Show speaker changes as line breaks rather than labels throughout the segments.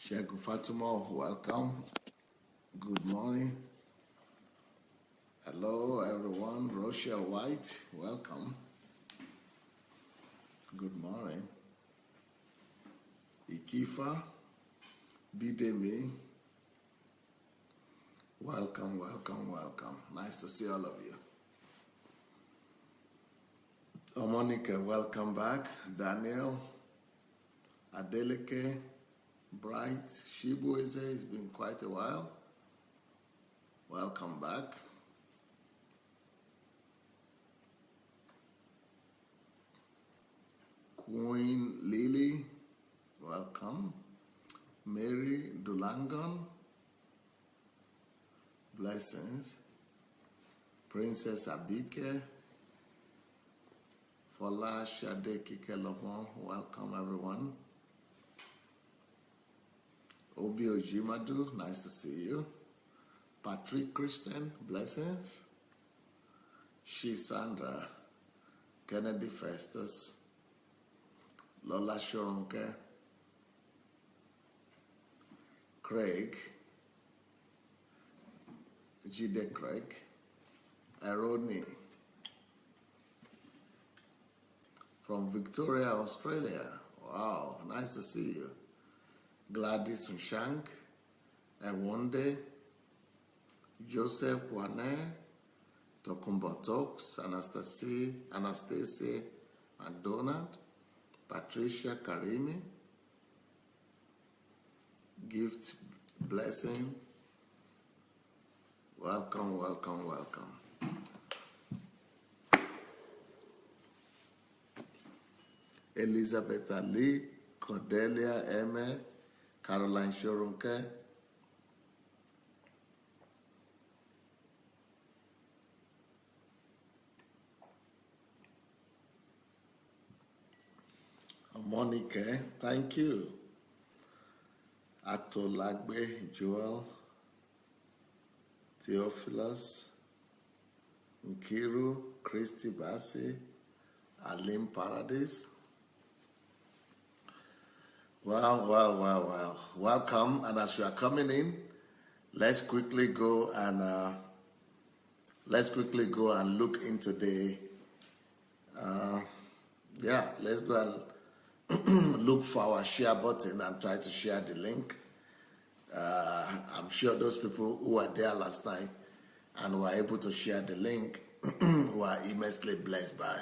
Sheikh Fatima, welcome. Good morning. Hello, everyone. Rochelle White, welcome. Good morning. Ikifa, Bidemi, welcome, welcome, welcome. Nice to see all of you. Omonika, welcome back. Daniel, Adeleke, Bright, Shibueze, it's been quite a while. Welcome back. Queen Lily, welcome. Mary Dulangon, blessings. Princess Abike, Fola Shade Kikelopon, welcome everyone. Obi Ojimadu, nice to see you. Patrick Christian, blessings. Shisandra, Kennedy Festus, Lola Shoronke, Craig, Jide Craig, Aroni from Victoria, Australia. Wow, nice to see you. Gladys Nshank, Ewonde, Joseph Wane, Tokumbo Talks, Anastasia and Donald, Patricia Karimi, Gift Blessing. Welcome, welcome, welcome. Elizabeth Ali, Cordelia Eme, Caroline Shorunke, Monica, thank you. Atolagbe Joel, Theophilus, Nkiru, Christy Bassi, Alim Paradise. Well. Welcome, and as you are coming in, let's quickly go and look into the let's go and look for our share button and try to share the link. I'm sure those people who were there last night and were able to share the link were immensely blessed by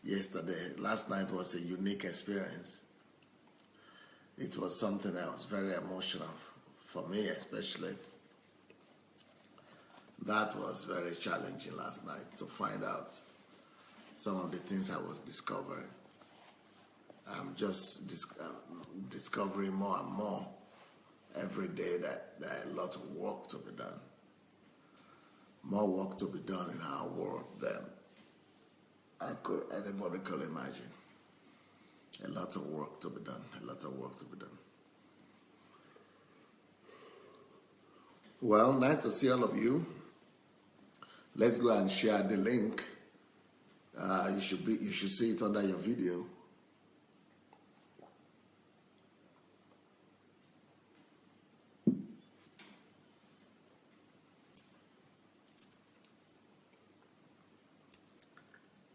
yesterday. Last night was a unique experience. It was something that was very emotional for me, especially. That was very challenging last night to find out some of the things I was discovering. I'm just discovering more and more every day that there are a lot of work to be done. More work to be done in our world than anybody could imagine. A lot of work to be done. Well, nice to see all of you. Let's go and share the link. You should see it under your video.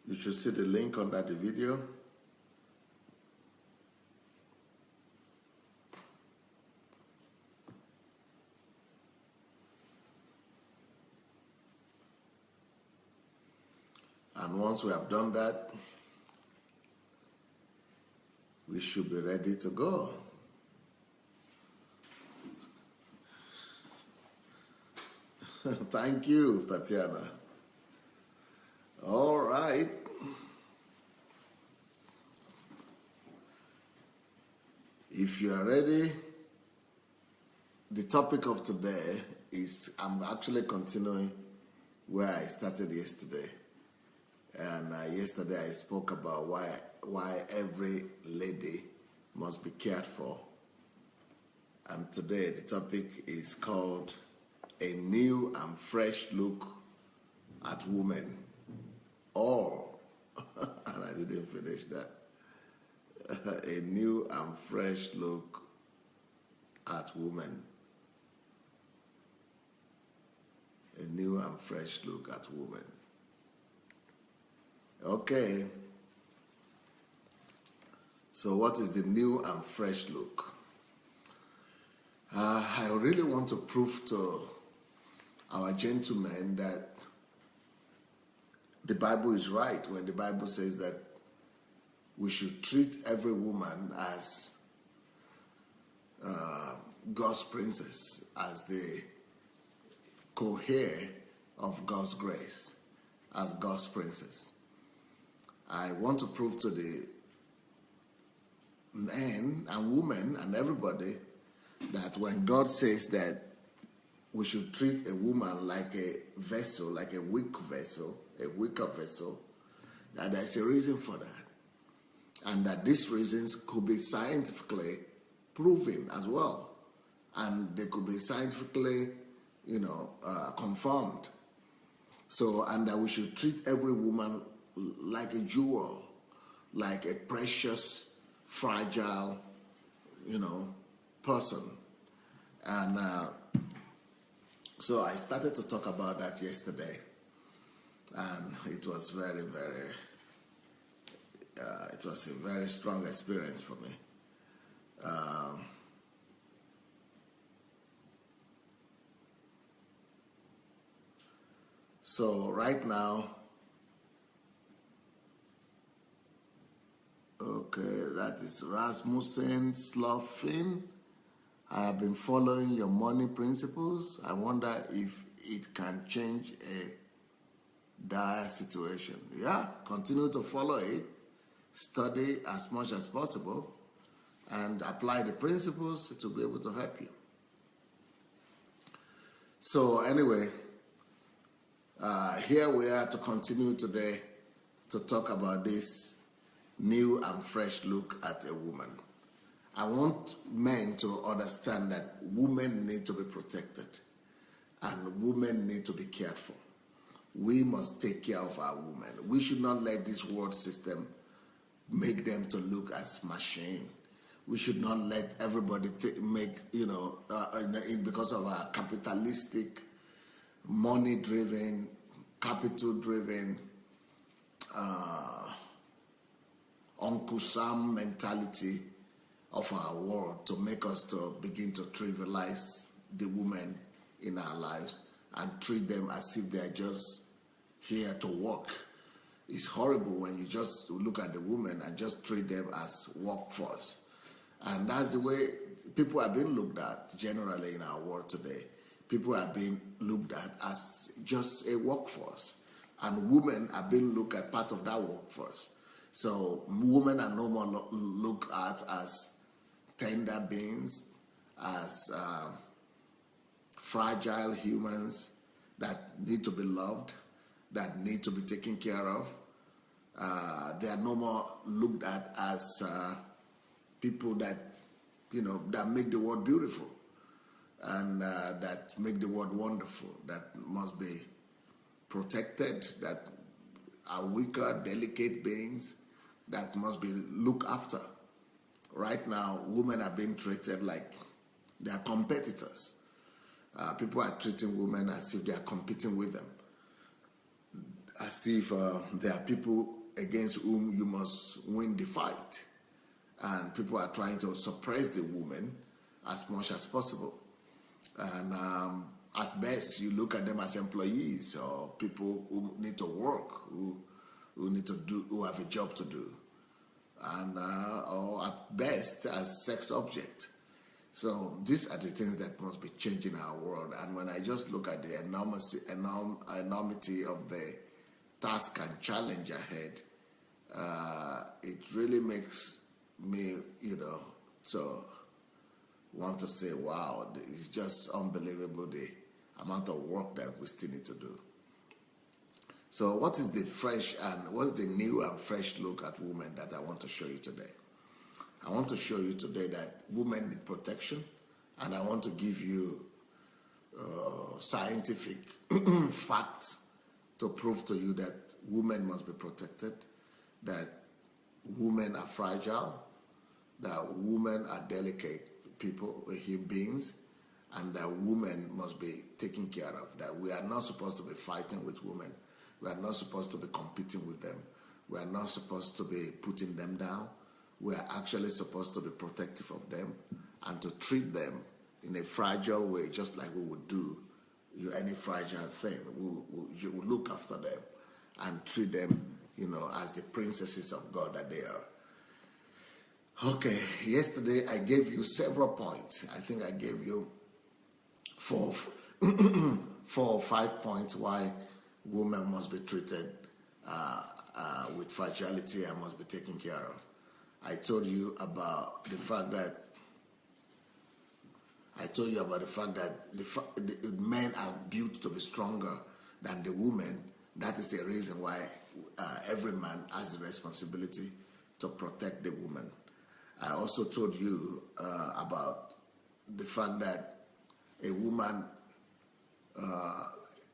You should see the link under the video. And once we have done that, we should be ready to go. Thank you, Tatiana. All right. If you are ready, the topic of today is, I'm actually continuing where I started yesterday. And yesterday I spoke about why every lady must be cared for. And today the topic is called A New and Fresh Look at Women. Or, and I didn't finish that, a new and fresh look at women. A new and fresh look at women. Okay. So what is the new and fresh look? I really want to prove to our gentlemen that the Bible is right when the Bible says that we should treat every woman as God's princess, as the co-heir of God's grace, as God's princess. I want to prove to the men and women and everybody that when God says that we should treat a woman like a vessel, like a weak vessel, a weaker vessel, that there's a reason for that. And that these reasons could be scientifically proven as well. And they could be scientifically, confirmed. So, and that we should treat every woman like a jewel, like a precious, fragile, person. And so I started to talk about that yesterday. And it was very, very, it was a very strong experience for me. So right now, okay, that is Rasmussen Sloughin. I have been following your money principles. I wonder if it can change a dire situation. Yeah, continue to follow it, study as much as possible, and apply the principles to be able to help you. So anyway, here we are to continue today to talk about this new and fresh look at a woman. I want men to understand that women need to be protected and women need to be cared for. We must take care of our women. We should not let this world system make them to look as machine. We should not let everybody because of our capitalistic, money-driven, capital-driven, Uncle Sam mentality of our world to make us to begin to trivialize the women in our lives and treat them as if they're just here to work. It's horrible when you just look at the women and just treat them as workforce. And that's the way people are being looked at generally in our world today. People are being looked at as just a workforce. And women are being looked at part of that workforce. So women are no more looked at as tender beings, as fragile humans that need to be loved, that need to be taken care of. They are no more looked at as people that, that make the world beautiful and that make the world wonderful, that must be protected, that are weaker, delicate beings, that must be looked after. Right now, women are being treated like they are competitors. People are treating women as if they are competing with them, as if there are people against whom you must win the fight. And people are trying to suppress the women as much as possible. And at best, you look at them as employees or people who need to work, who have a job to do, and or at best as sex object. So these are the things that must be changing our world. And when I just look at the enormity of the task and challenge ahead, it really makes me, so want to say, wow, it's just unbelievable the amount of work that we still need to do. So what is the fresh and what's the new and fresh look at women that I want to show you today? I want to show you today that women need protection, and I want to give you scientific facts to prove to you that women must be protected, that women are fragile, that women are delicate people, human beings, and that women must be taken care of. That we are not supposed to be fighting with women. We are not supposed to be competing with them. We are not supposed to be putting them down. We are actually supposed to be protective of them and to treat them in a fragile way, just like we would do any fragile thing. We will look after them and treat them, as the princesses of God that they are. Okay, yesterday I gave you several points. I think I gave you four or 5 points why women must be treated with fragility and must be taken care of. I told you about the fact that the men are built to be stronger than the women. That is a reason why every man has the responsibility to protect the woman. I also told you about the fact that a woman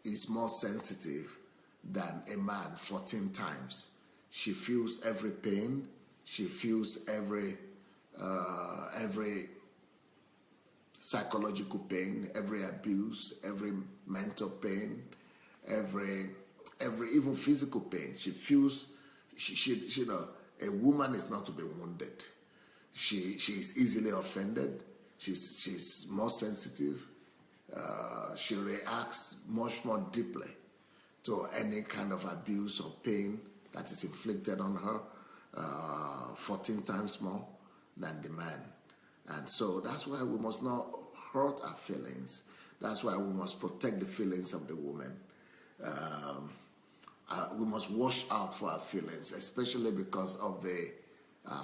is more sensitive than a man 14 times. She feels every pain. She feels every psychological pain, every abuse, every mental pain, every even physical pain. She feels. A woman is not to be wounded. She is easily offended. She's more sensitive. She reacts much more deeply to any kind of abuse or pain that is inflicted on her, 14 times more than the man. And so that's why we must not hurt our feelings. That's why we must protect the feelings of the woman. We must watch out for our feelings, especially because of the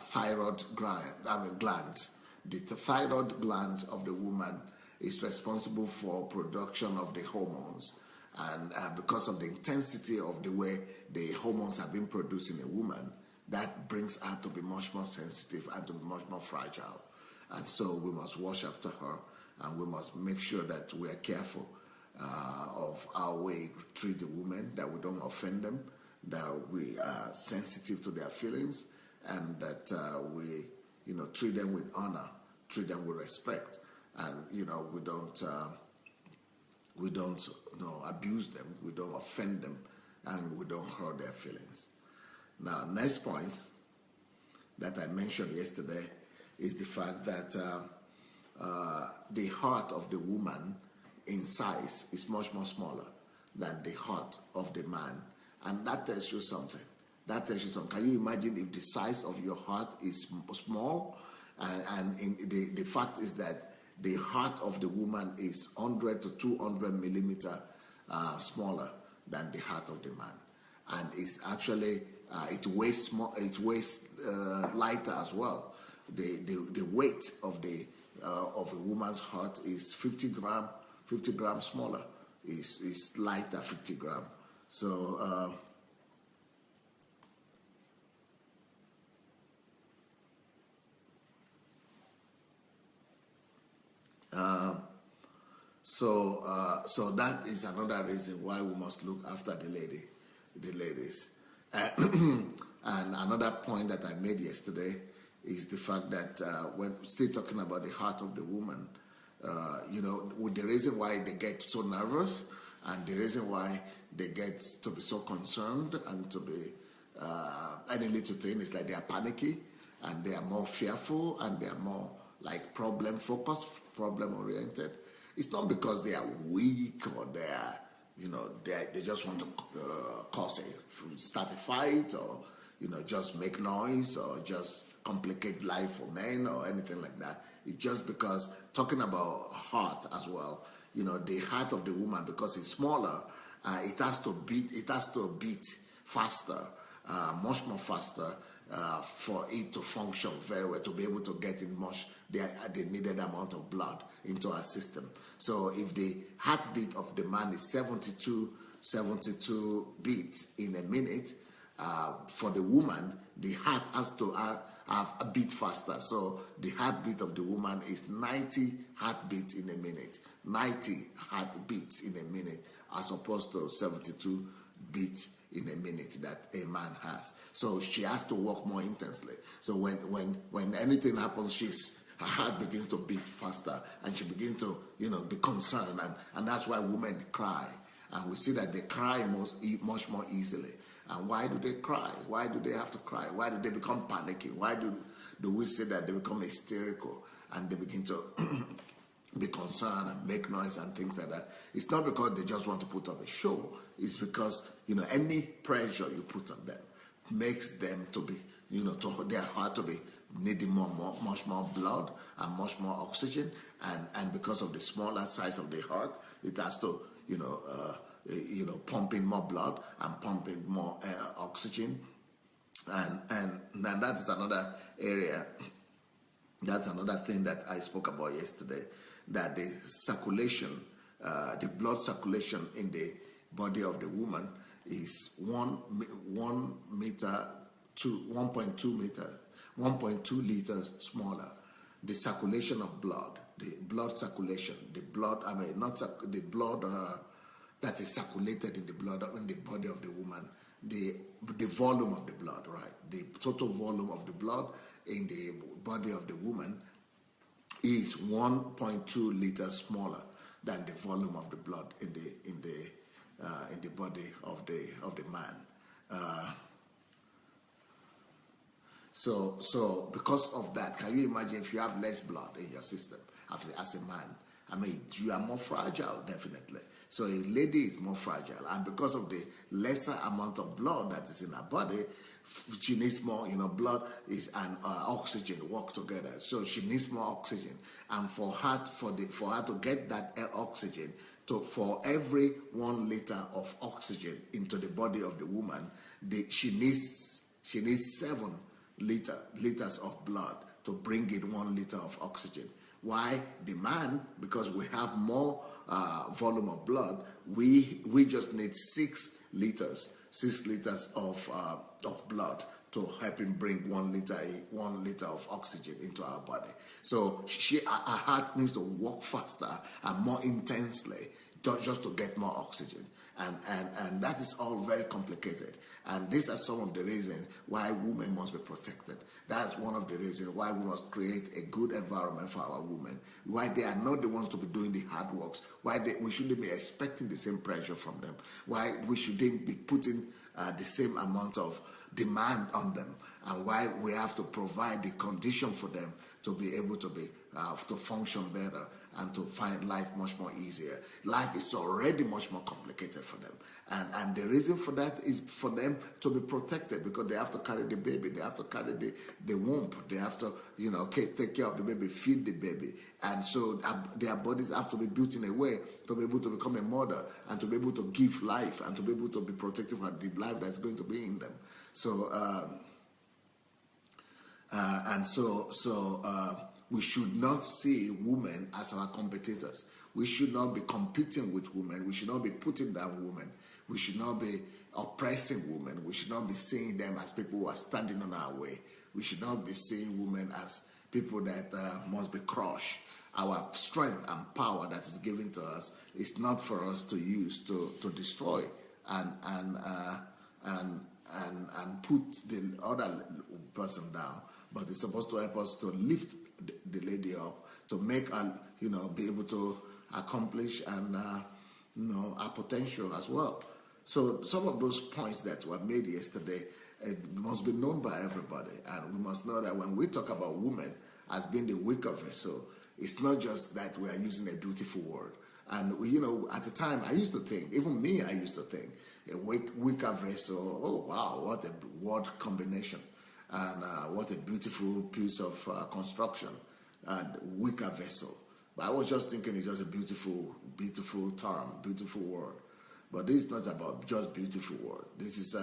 thyroid gland. The thyroid gland of the woman is responsible for production of the hormones. And because of the intensity of the way the hormones have been produced in a woman, that brings her to be much more sensitive and to be much more fragile. And so we must watch after her, and we must make sure that we are careful of how we treat the women, that we don't offend them, that we are sensitive to their feelings, and that we treat them with honor, treat them with respect, and we don't abuse them, we don't offend them, and we don't hurt their feelings. Now, next point that I mentioned yesterday is the fact that the heart of the woman in size is much more smaller than the heart of the man. And that tells you something. Can you imagine if the size of your heart is small? And the fact is that the heart of the woman is 100 to 200 millimeter smaller than the heart of the man. And it's actually, it weighs lighter as well. The weight of a woman's heart is 50 grams smaller. Is lighter 50 grams. So so that is another reason why we must look after the ladies. And another point that I made yesterday is the fact that when still talking about the heart of the woman, with the reason why they get so nervous and the reason why they get to be so concerned and to be any little thing is like they are panicky and they are more fearful and they are more like problem focused, problem oriented. It's not because they are weak or they are, they just want to start a fight or, just make noise or just complicate life for men or anything like that. It's just because talking about heart as well, the heart of the woman, because it's smaller, it has to beat faster, much more faster, for it to function very well, to be able to get in the needed amount of blood into our system. So if the heartbeat of the man is 72 beats in a minute, for the woman, the heart has to have a beat faster. So the heartbeat of the woman is 90 heartbeats in a minute. 90 heartbeats in a minute as opposed to 72 beats in a minute that a man has. So she has to work more intensely. So when anything happens, she's her heart begins to beat faster, and she begins to, be concerned, and that's why women cry. And we see that they cry much more easily. And why do they cry? Why do they have to cry? Why do they become panicky? Why do we say that they become hysterical and they begin to be concerned and make noise and things like that? It's not because they just want to put up a show. It's because, any pressure you put on them makes them to be, to their heart to be needing much more blood and much more oxygen. And because of the smaller size of the heart, it has to, pumping more blood and pumping more oxygen. And that is another area. That's another thing that I spoke about yesterday, that the circulation, the blood circulation in the body of the woman is 1 meter to 1.2 meters, 1.2 liters smaller. The circulation of blood, the blood circulation, the blood that is circulated in the body of the woman, the volume of the blood, right? The total volume of the blood in the body of the woman is 1.2 liters smaller than the volume of the blood in the body of the man. So because of that, can you imagine if you have less blood in your system as a man? I mean, you are more fragile, definitely. So a lady is more fragile, and because of the lesser amount of blood that is in her body, she needs more. Blood and oxygen work together, so she needs more oxygen. And for her to get that oxygen, for every 1 liter of oxygen into the body of the woman, she needs 7 liters of blood to bring in 1 liter of oxygen. Why? The man, because we have more volume of blood, we just need 6 liters of blood to help him bring 1 liter of oxygen into our body. So her heart needs to work faster and more intensely just to get more oxygen. And that is all very complicated. And these are some of the reasons why women must be protected. That's one of the reasons why we must create a good environment for our women. Why they are not the ones to be doing the hard works. Why we shouldn't be expecting the same pressure from them. Why we shouldn't be putting the same amount of demand on them. And why we have to provide the condition for them to be able to to function better and to find life much more easier. Life is already much more complicated for them. And the reason for that is for them to be protected, because they have to carry the baby, they have to carry the womb, they have to, take care of the baby, feed the baby. And so their bodies have to be built in a way to be able to become a mother and to be able to give life and to be able to be protective of the life that's going to be in them. So, we should not see women as our competitors. We should not be competing with women. We should not be putting down women. We should not be oppressing women. We should not be seeing them as people who are standing on our way. We should not be seeing women as people that must be crushed. Our strength and power that is given to us is not for us to use to destroy and put the other person down, but it's supposed to help us to lift the lady up, to make her, be able to accomplish and our potential as well. So some of those points that were made yesterday, it must be known by everybody, and we must know that when we talk about women as being the weaker vessel, it's not just that we are using a beautiful word. And at the time, I used to think, even me, I used to think, a weaker vessel. Oh wow, what a word combination, and what a beautiful piece of construction. Weaker vessel. But I was just thinking it's just a beautiful term, beautiful word. But this is not about just beautiful word. This is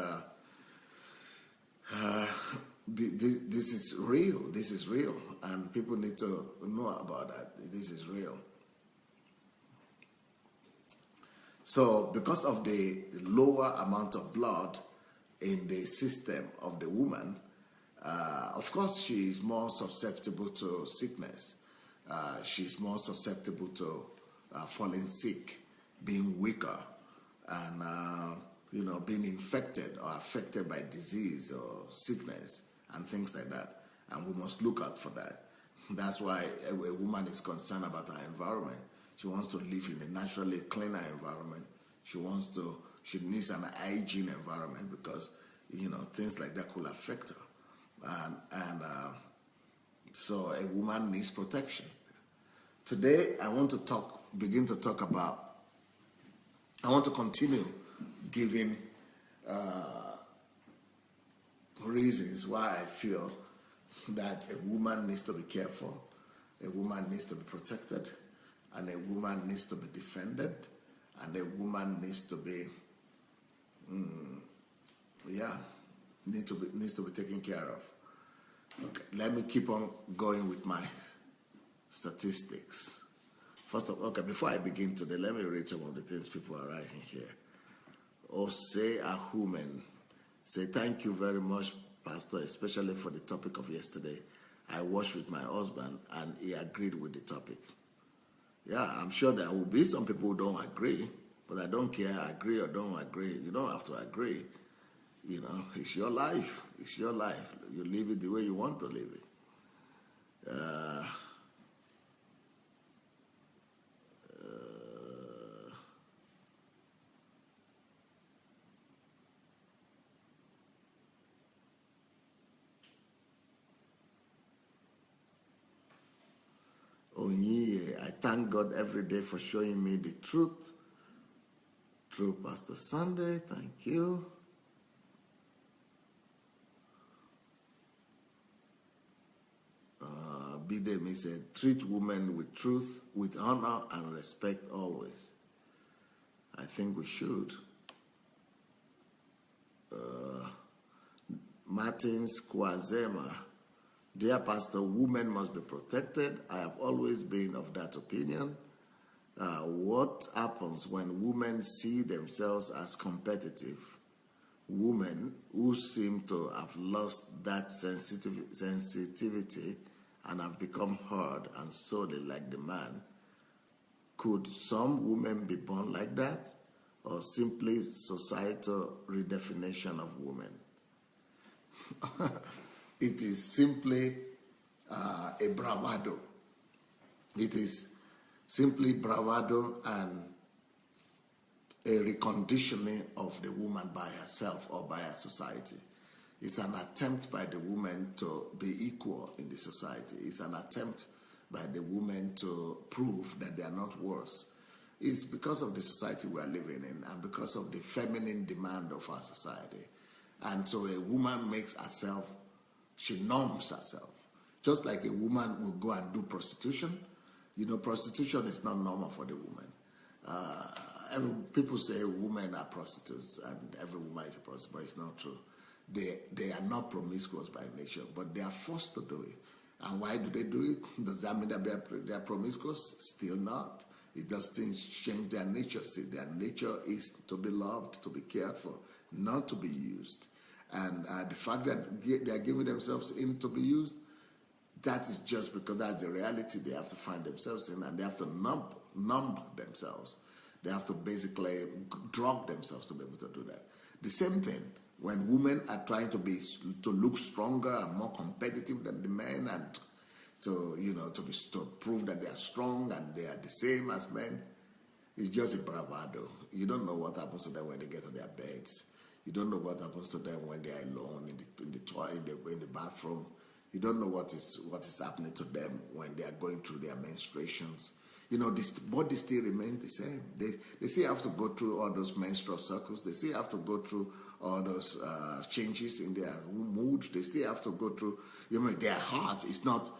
this is real. This is real, and people need to know about that. This is real. So, because of the lower amount of blood in the system of the woman, of course, she is more susceptible to sickness. She's more susceptible to falling sick, being weaker, and being infected or affected by disease or sickness and things like that. And we must look out for that. That's why a woman is concerned about her environment. She wants to live in a naturally cleaner environment. She needs an hygiene environment because, things like that could affect her. So a woman needs protection. Today, I want to continue giving reasons why I feel that a woman needs to be careful, a woman needs to be protected, and a woman needs to be defended, and a woman needs to be, needs to be taken care of. Okay, let me keep on going with my statistics. Before I begin today, let me read some of the things people are writing here. Ose Ahumen say, thank you very much, Pastor, especially for the topic of yesterday. I watched with my husband and he agreed with the topic. Yeah, I'm sure there will be some people who don't agree, but I don't care, agree or don't agree. You don't have to agree. It's your life. It's your life. You live it the way you want to live it. Onyiye, I thank God every day for showing me the truth. Through Pastor Sunday, thank you. Bidemi said, treat women with truth, with honor and respect always. I think we should. Martins Kwazema, dear Pastor, women must be protected. I have always been of that opinion. What happens when women see themselves as competitive? Women who seem to have lost that sensitivity and have become hard and solely like the man. Could some women be born like that, or simply societal redefinition of women? It is simply a bravado. It is simply bravado and a reconditioning of the woman by herself or by her society. It's an attempt by the woman to be equal in the society. It's an attempt by the woman to prove that they are not worse. It's because of the society we are living in and because of the feminine demand of our society. And so a woman makes herself, she numbs herself. Just like a woman will go and do prostitution. Prostitution is not normal for the woman. People say women are prostitutes and every woman is a prostitute, but it's not true. They are not promiscuous by nature, but they are forced to do it. And why do they do it? Does that mean that they are promiscuous? Still not. It doesn't change their nature. See, their nature is to be loved, to be cared for, not to be used. And the fact that they are giving themselves in to be used, that is just because that's the reality they have to find themselves in, and they have to numb themselves. They have to basically drug themselves to be able to do that. The same thing when women are trying to look stronger and more competitive than the men, and to prove that they are strong and they are the same as men. It's just a bravado. You don't know what happens to them when they get to their beds. You don't know what happens to them when they are alone in the toilet, in the bathroom. You don't know what is happening to them when they are going through their menstruations. This body still remains the same. They still have to go through all those menstrual cycles. They still have to go through all those changes in their mood. They still have to go through, their heart is not,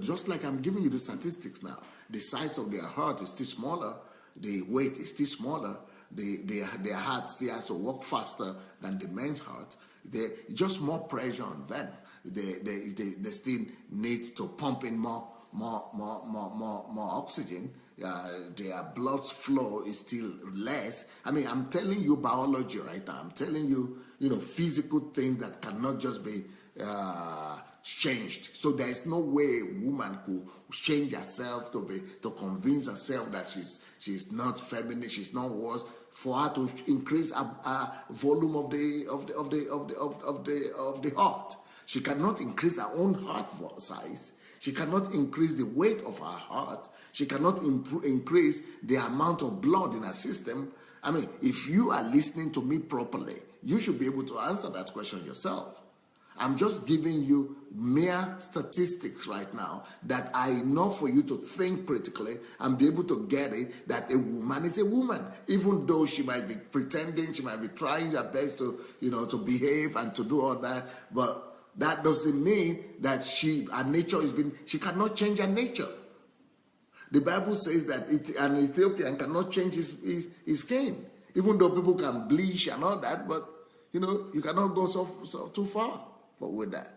just like I'm giving you the statistics now. The size of their heart is still smaller. The weight is still smaller. Their heart still has to work faster than the men's heart. Just more pressure on them. They still need to pump in more oxygen. Their blood flow is still less. I mean, I'm telling you biology right now. I'm telling you, physical things that cannot just be changed. So there is no way a woman could change herself to convince herself that she's not feminine, she's not worse, for her to increase her volume of the heart. She cannot increase her own heart size. She cannot increase the weight of her heart. She cannot increase the amount of blood in her system. I mean, if you are listening to me properly, you should be able to answer that question yourself. I'm just giving you mere statistics right now that are enough for you to think critically and be able to get it that a woman is a woman, even though she might be pretending, she might be trying her best to, to behave and to do all that, but that doesn't mean that her nature she cannot change her nature. The Bible says that an Ethiopian cannot change his skin, even though people can bleach and all that, but you cannot go so too far with that.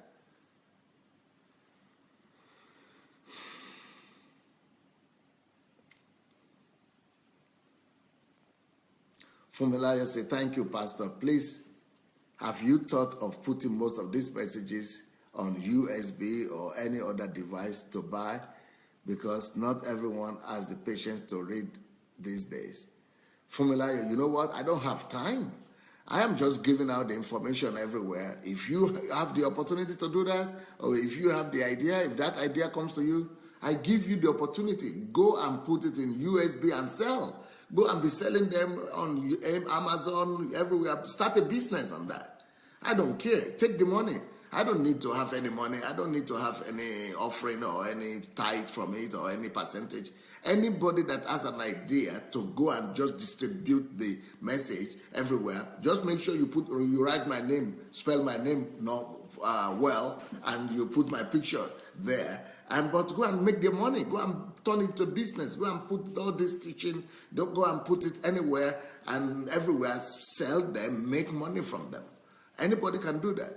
Fumilayo say, thank you, Pastor. Please, have you thought of putting most of these messages on USB or any other device to buy? Because not everyone has the patience to read these days. Fumilayo, you know what? I don't have time. I am just giving out the information everywhere. If you have the opportunity to do that, or if you have the idea, if that idea comes to you, I give you the opportunity. Go and put it in USB and sell. Go and be selling them on Amazon, everywhere. Start a business on that. I don't care. Take the money. I don't need to have any money. I don't need to have any offering or any tithe from it or any percentage. Anybody that has an idea to go and just distribute the message everywhere, just make sure you write my name, spell my name well, and you put my picture there. But go and make the money. Go and turn it to business. Go and put all this teaching. Don't go and put it anywhere and everywhere. Sell them, make money from them. Anybody can do that.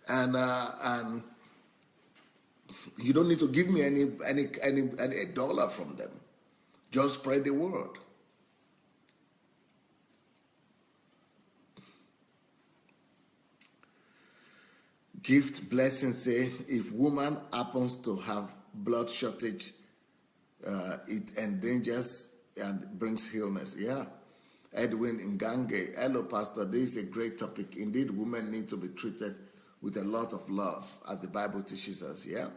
And you don't need to give me any dollar from them. Just spread the word. Gift blessing say, if woman happens to have blood shortage, it endangers and brings illness. Yeah. Edwin Ngange, hello, Pastor. This is a great topic. Indeed, women need to be treated with a lot of love, as the Bible teaches us. Yeah.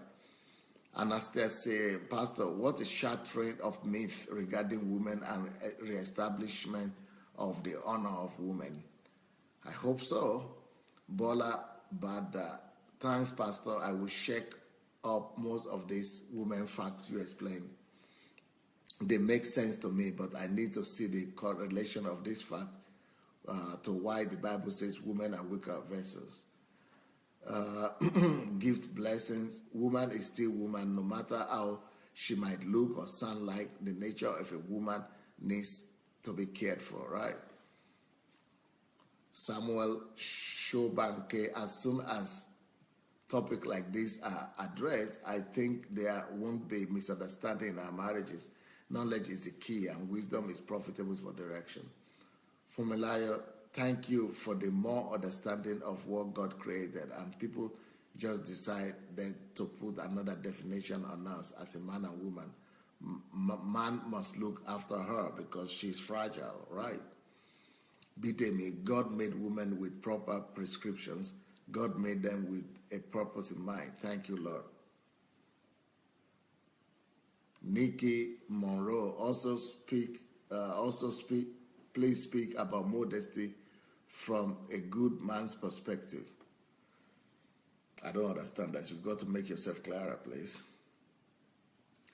Anastasia say, Pastor, what is shattering of myth regarding women and reestablishment of the honor of women? I hope so. Bola Bada, thanks, Pastor. I will check up most of these women facts you explained. They make sense to me, but I need to see the correlation of these facts to why the Bible says women are weaker vessels. Gift blessings. Woman is still woman, no matter how she might look or sound like. The nature of a woman needs to be cared for, right? Samuel Shobanke, as soon as topics like this are addressed, I think there won't be misunderstanding in our marriages. Knowledge is the key, and wisdom is profitable for direction. Fumilayo, thank you for the more understanding of what God created, and people just decide then to put another definition on us as a man and woman. Man must look after her because she's fragile, right? Bidemi, God made women with proper prescriptions. God made them with a purpose in mind. Thank you, Lord. Nikki Monroe, please speak about modesty from a good man's perspective. I don't understand that. You've got to make yourself clearer, please.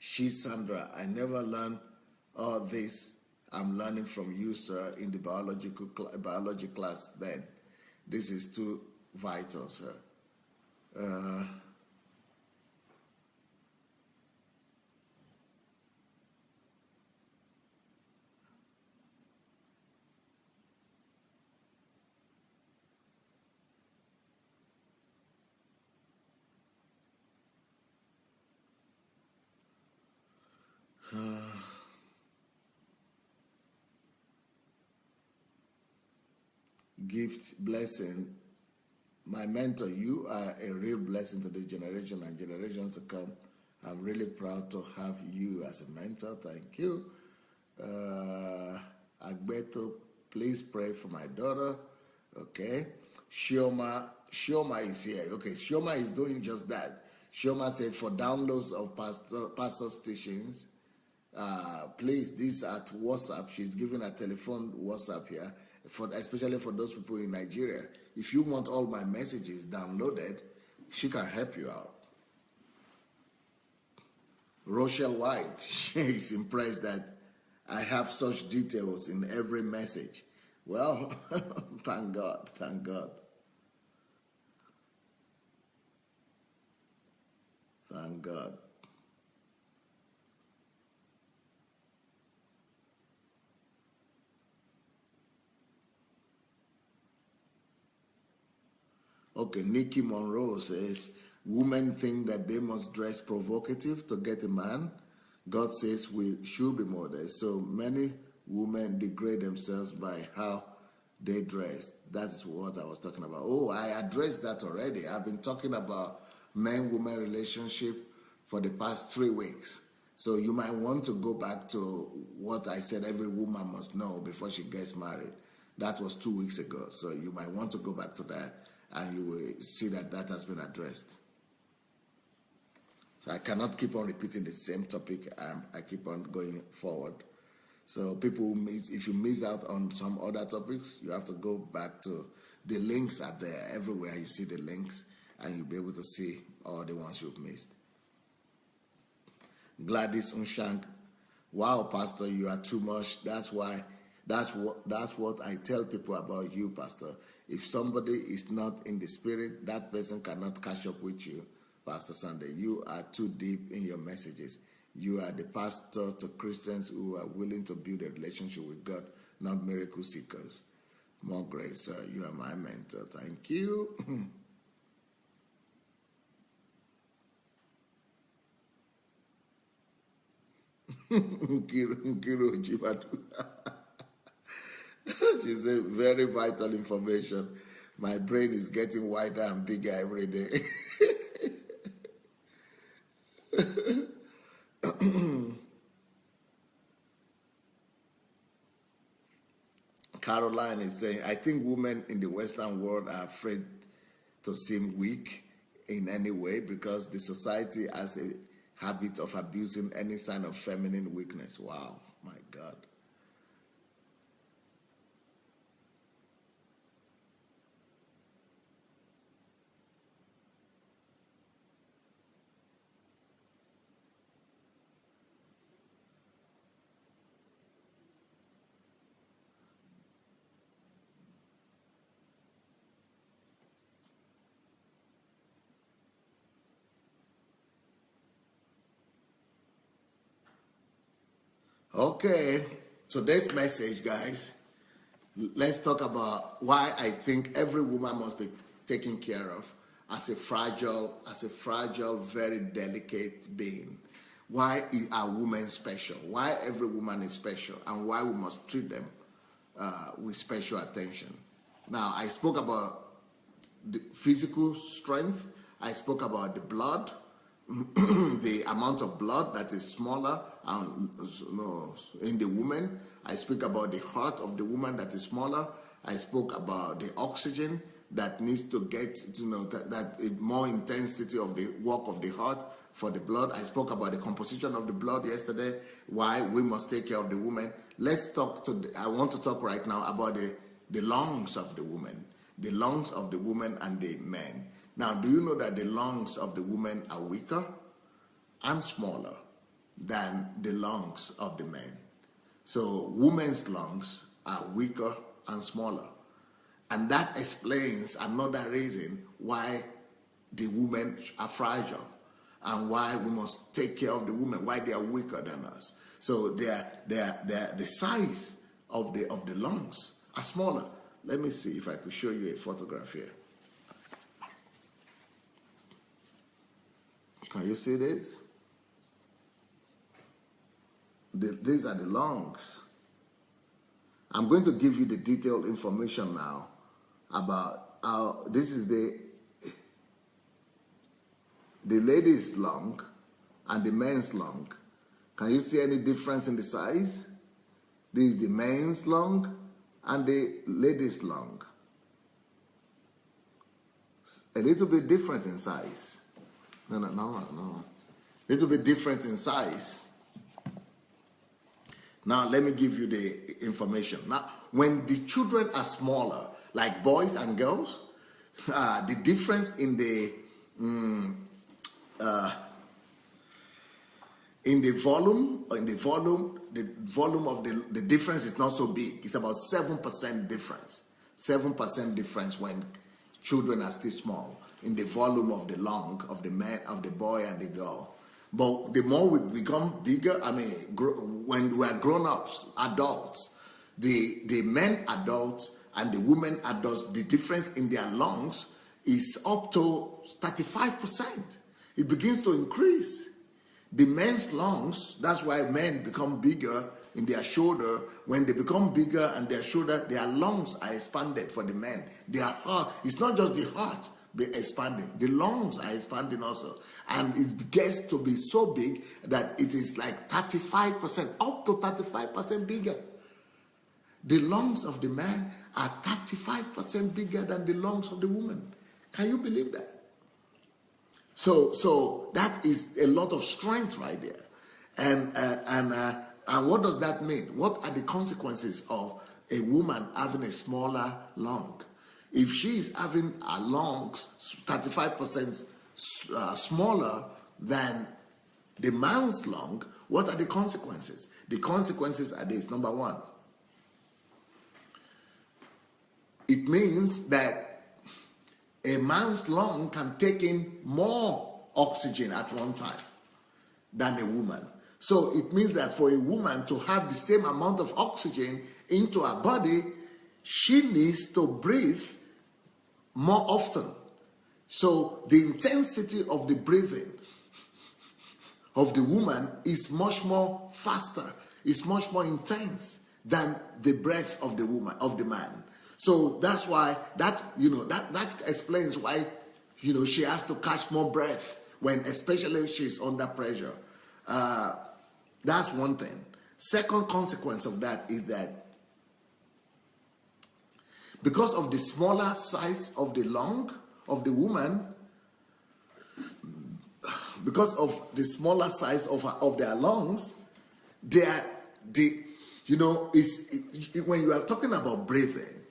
Sandra, I never learned all this. I'm learning from you, sir, in the biology class then. This is too vital, sir. Gift blessing. My mentor, you are a real blessing to this generation and generations to come. I'm really proud to have you as a mentor. Thank you. Agbeto, please pray for my daughter. Okay. Shioma is here. Okay, Shioma is doing just that. Shoma said, for downloads of pastor stations, please, this at WhatsApp. She's giving a telephone WhatsApp here, especially for those people in Nigeria. If you want all my messages downloaded, she can help you out. Rochelle White, she is impressed that I have such details in every message. Well, thank God, thank God. Thank God. Okay, Nikki Monroe says, women think that they must dress provocative to get a man. God says we should be modest. So many women degrade themselves by how they dress. That's what I was talking about. Oh, I addressed that already. I've been talking about man-woman relationship for the past 3 weeks. So you might want to go back to what I said every woman must know before she gets married. That was 2 weeks ago. So you might want to go back to that, and you will see that that has been addressed. So I cannot keep on repeating the same topic. I keep on going forward. So people who miss, if you miss out on some other topics, you have to go back to the links are there. Everywhere you see the links, and you'll be able to see all the ones you've missed. Gladys Unshank, wow, Pastor, you are too much. That's what I tell people about you, Pastor. If somebody is not in the spirit, that person cannot catch up with you, Pastor Sunday. You are too deep in your messages. You are the pastor to Christians who are willing to build a relationship with God, not miracle seekers. More grace, sir. You are my mentor. Thank you. Nkiru Jibadu. She said, very vital information. My brain is getting wider and bigger every day. Caroline is saying, I think women in the Western world are afraid to seem weak in any way because the society has a habit of abusing any sign of feminine weakness. Wow, my God. Okay, today's message, guys, let's talk about why I think every woman must be taken care of as a fragile, very delicate being. Why are women special? Why every woman is special, and why we must treat them with special attention. Now, I spoke about the physical strength. I spoke about the blood, the amount of blood that is smaller in the woman. I speak about the heart of the woman that is smaller. I spoke about the oxygen that needs to get, that more intensity of the work of the heart for the blood. I spoke about the composition of the blood yesterday, why we must take care of the woman. I want to talk right now about the lungs of the woman. The lungs of the woman and the men. Now, do you know that the lungs of the woman are weaker and smaller than the lungs of the men? So, women's lungs are weaker and smaller. And that explains another reason why the women are fragile and why we must take care of the women, why they are weaker than us. So, the size of the lungs are smaller. Let me see if I could show you a photograph here. Can you see this? These are the lungs. I'm going to give you the detailed information now about how this is the lady's lung and the men's lung. Can you see any difference in the size? This is the men's lung and the lady's lung. A little bit different in size. No. Little bit different in size. Now, let me give you the information. Now, when the children are smaller, like boys and girls, the difference in the volume of the difference is not so big. It's about 7% difference. 7% difference when children are still small in the volume of the lung of the man, of the boy and the girl. But the more we become bigger, when we are grown-ups, adults, the men adults and the women adults, the difference in their lungs is up to 35%. It begins to increase. The men's lungs, that's why men become bigger in their shoulder. When they become bigger and their shoulder, their lungs are expanded for the men. Their heart, it's not just the heart be expanding, the lungs are expanding also. And it gets to be so big that it is like 35%, up to 35% bigger. The lungs of the man are 35% bigger than the lungs of the woman. Can you believe that? So that is a lot of strength right there. And what does that mean? What are the consequences of a woman having a smaller lung? If she is having her lungs 35% smaller than the man's lung, what are the consequences? The consequences are this. Number one, it means that a man's lung can take in more oxygen at one time than a woman. So it means that for a woman to have the same amount of oxygen into her body, she needs to breathe more often. So the intensity of the breathing of the woman is much more faster, it's much more intense than the breath of the woman, of the man. So that's why that explains why she has to catch more breath when, especially, she's under pressure. That's one thing. Second consequence of that is that because of the smaller size of the lung of the woman, because of the smaller size of their lungs, when you are talking about breathing,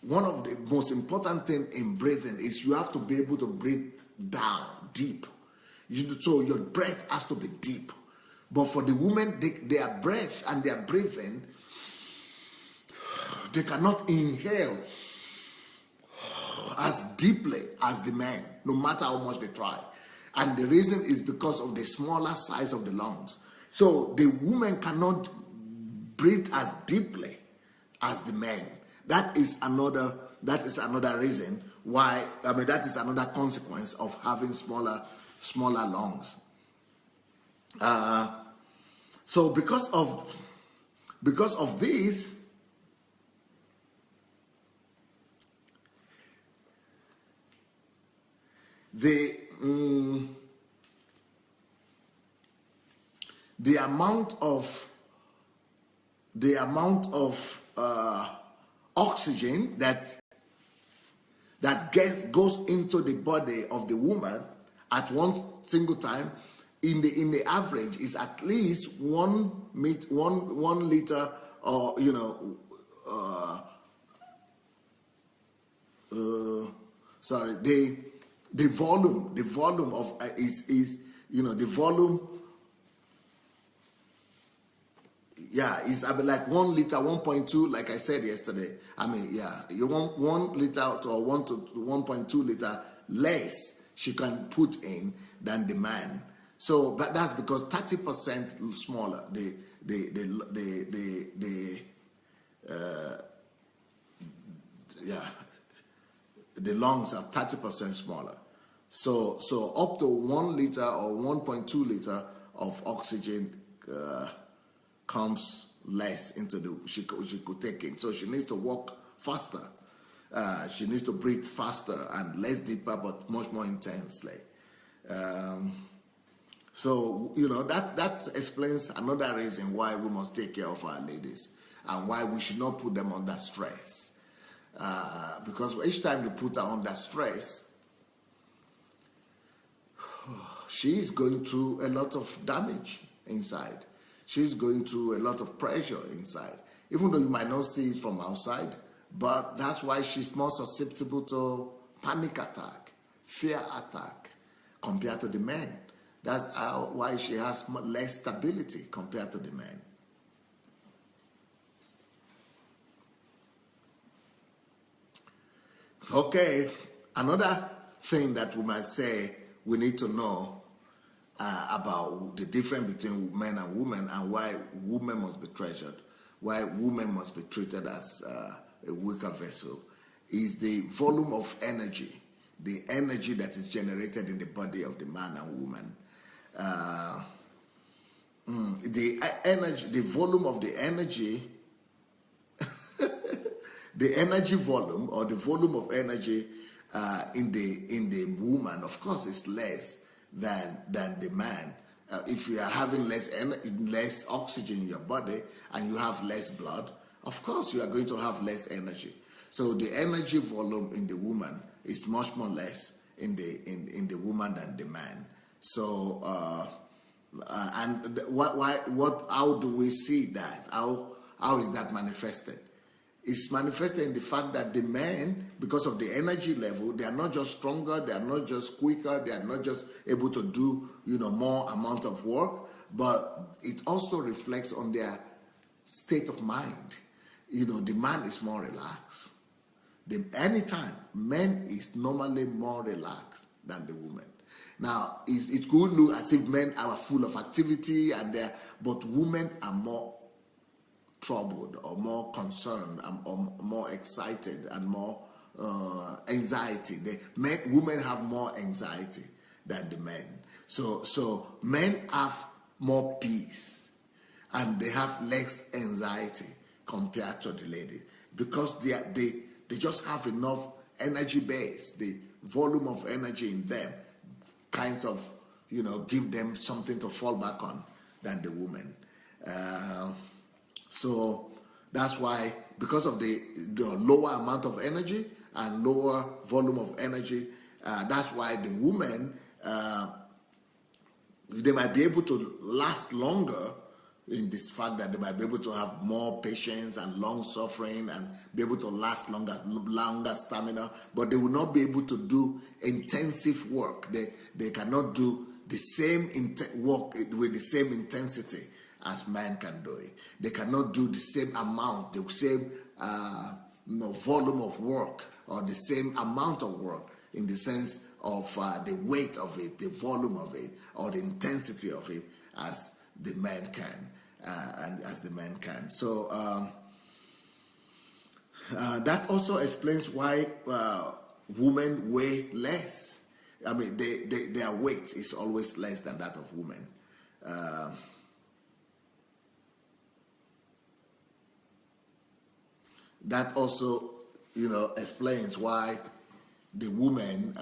one of the most important things in breathing is you have to be able to breathe down deep. So your breath has to be deep. But for the women, their breath and their breathing, they cannot inhale as deeply as the men, no matter how much they try. And the reason is because of the smaller size of the lungs. So the women cannot breathe as deeply as the men. That is another reason why, that is another consequence of having smaller lungs. So because of this, the amount of oxygen that goes into the body of the woman at one single time in the average is at least 1 liter, or the volume of is the volume, is like 1 liter, 1.2, like I said yesterday. You want 1 liter to 1 to 1.2 liter less she can put in than the man. So, but that's because 30% smaller. The lungs are 30% smaller. So up to 1 liter or 1.2 liter of oxygen comes less into she could take in. So she needs to walk faster. She needs to breathe faster and less deeper, but much more intensely. That explains another reason why we must take care of our ladies and why we should not put them under stress. Because each time you put her under stress, she's going through a lot of damage inside. She's going through a lot of pressure inside. Even though you might not see it from outside, but that's why she's more susceptible to panic attack, fear attack compared to the men. That's why she has less stability compared to the men. Okay, another thing that we might say we need to know about the difference between men and women, and why women must be treasured, why women must be treated as a weaker vessel, is the volume of energy, the energy that is generated in the body of the man and woman. The energy, the volume of the energy, the energy volume, or the volume of energy in the woman, of course, is less than the man. If you are having less oxygen in your body and you have less blood, of course you are going to have less energy. So the energy volume in the woman is much more less in the woman than the man. So and how do we see that? How is that manifested? It's manifested in the fact that the men, because of the energy level, they are not just stronger, they are not just quicker, they are not just able to do more amount of work, but it also reflects on their state of mind. The man is more relaxed. Anytime, men is normally more relaxed than the woman. Now, it could look as if men are full of activity but women are more troubled, or more concerned, or more excited, and more anxiety. Women have more anxiety than the men. So men have more peace and they have less anxiety compared to the lady, because they just have enough energy base. The volume of energy in them kinds of give them something to fall back on than the woman. So that's why, because of the lower amount of energy and lower volume of energy, that's why the women, they might be able to last longer, in this fact that they might be able to have more patience and long suffering and be able to last longer stamina, but they will not be able to do intensive work. They cannot do the same work with the same intensity as men can do it. They cannot do the same amount, the same volume of work, or the same amount of work, in the sense of the weight of it, the volume of it, or the intensity of it, as the men can, So that also explains why women weigh less. I mean, their weight is always less than that of women. That also, explains why the woman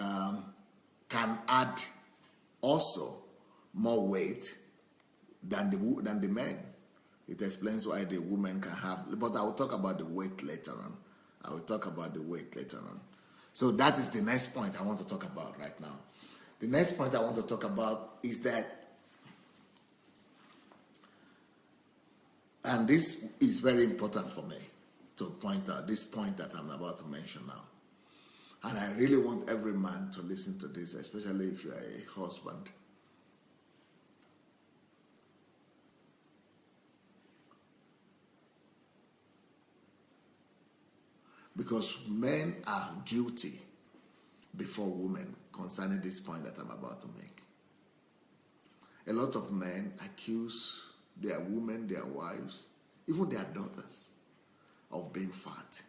can add also more weight than the men. It explains why the woman can have, but I will talk about the weight later on. So that is the next point I want to talk about right now. The next point I want to talk about is that, and this is very important for me to point out, this point that I'm about to mention now. And I really want every man to listen to this, especially if you are a husband. Because men are guilty before women concerning this point that I'm about to make. A lot of men accuse their women, their wives, even their daughters, of being fat.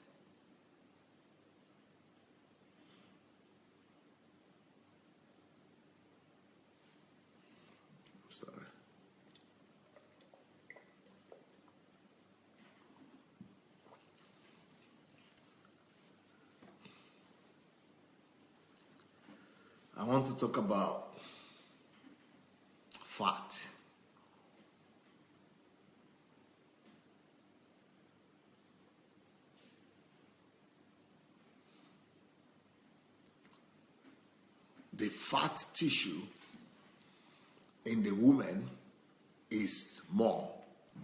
I'm sorry. I want to talk about fat. The fat tissue in the woman is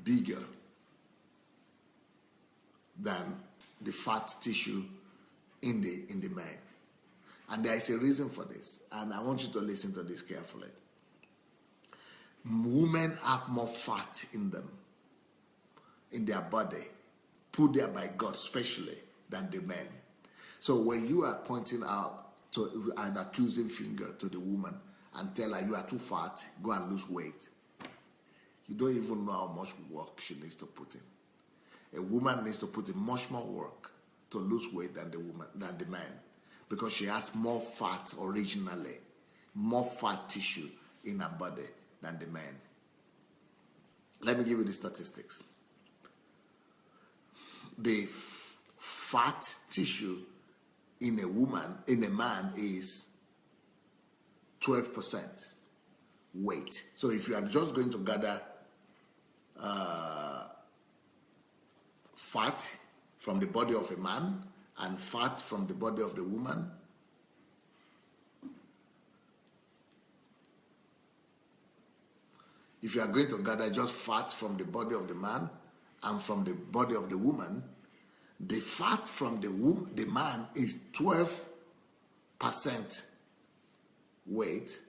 bigger than the fat tissue in the man. And there is a reason for this, and I want you to listen to this carefully. Women have more fat in them, in their body, put there by God specially, than the men. So when you are pointing out to an accusing finger to the woman and tell her you are too fat, go and lose weight, you don't even know how much work she needs to put in. A woman needs to put in much more work to lose weight than the man, because she has more fat originally, more fat tissue in her body than the man. Let me give you the statistics. The fat tissue in a man is 12% weight. So if you are just going to gather fat from the body of a man and fat from the body of the woman, if you are going to gather just fat from the body of the man and from the body of the woman, the fat from the man is 12% weight,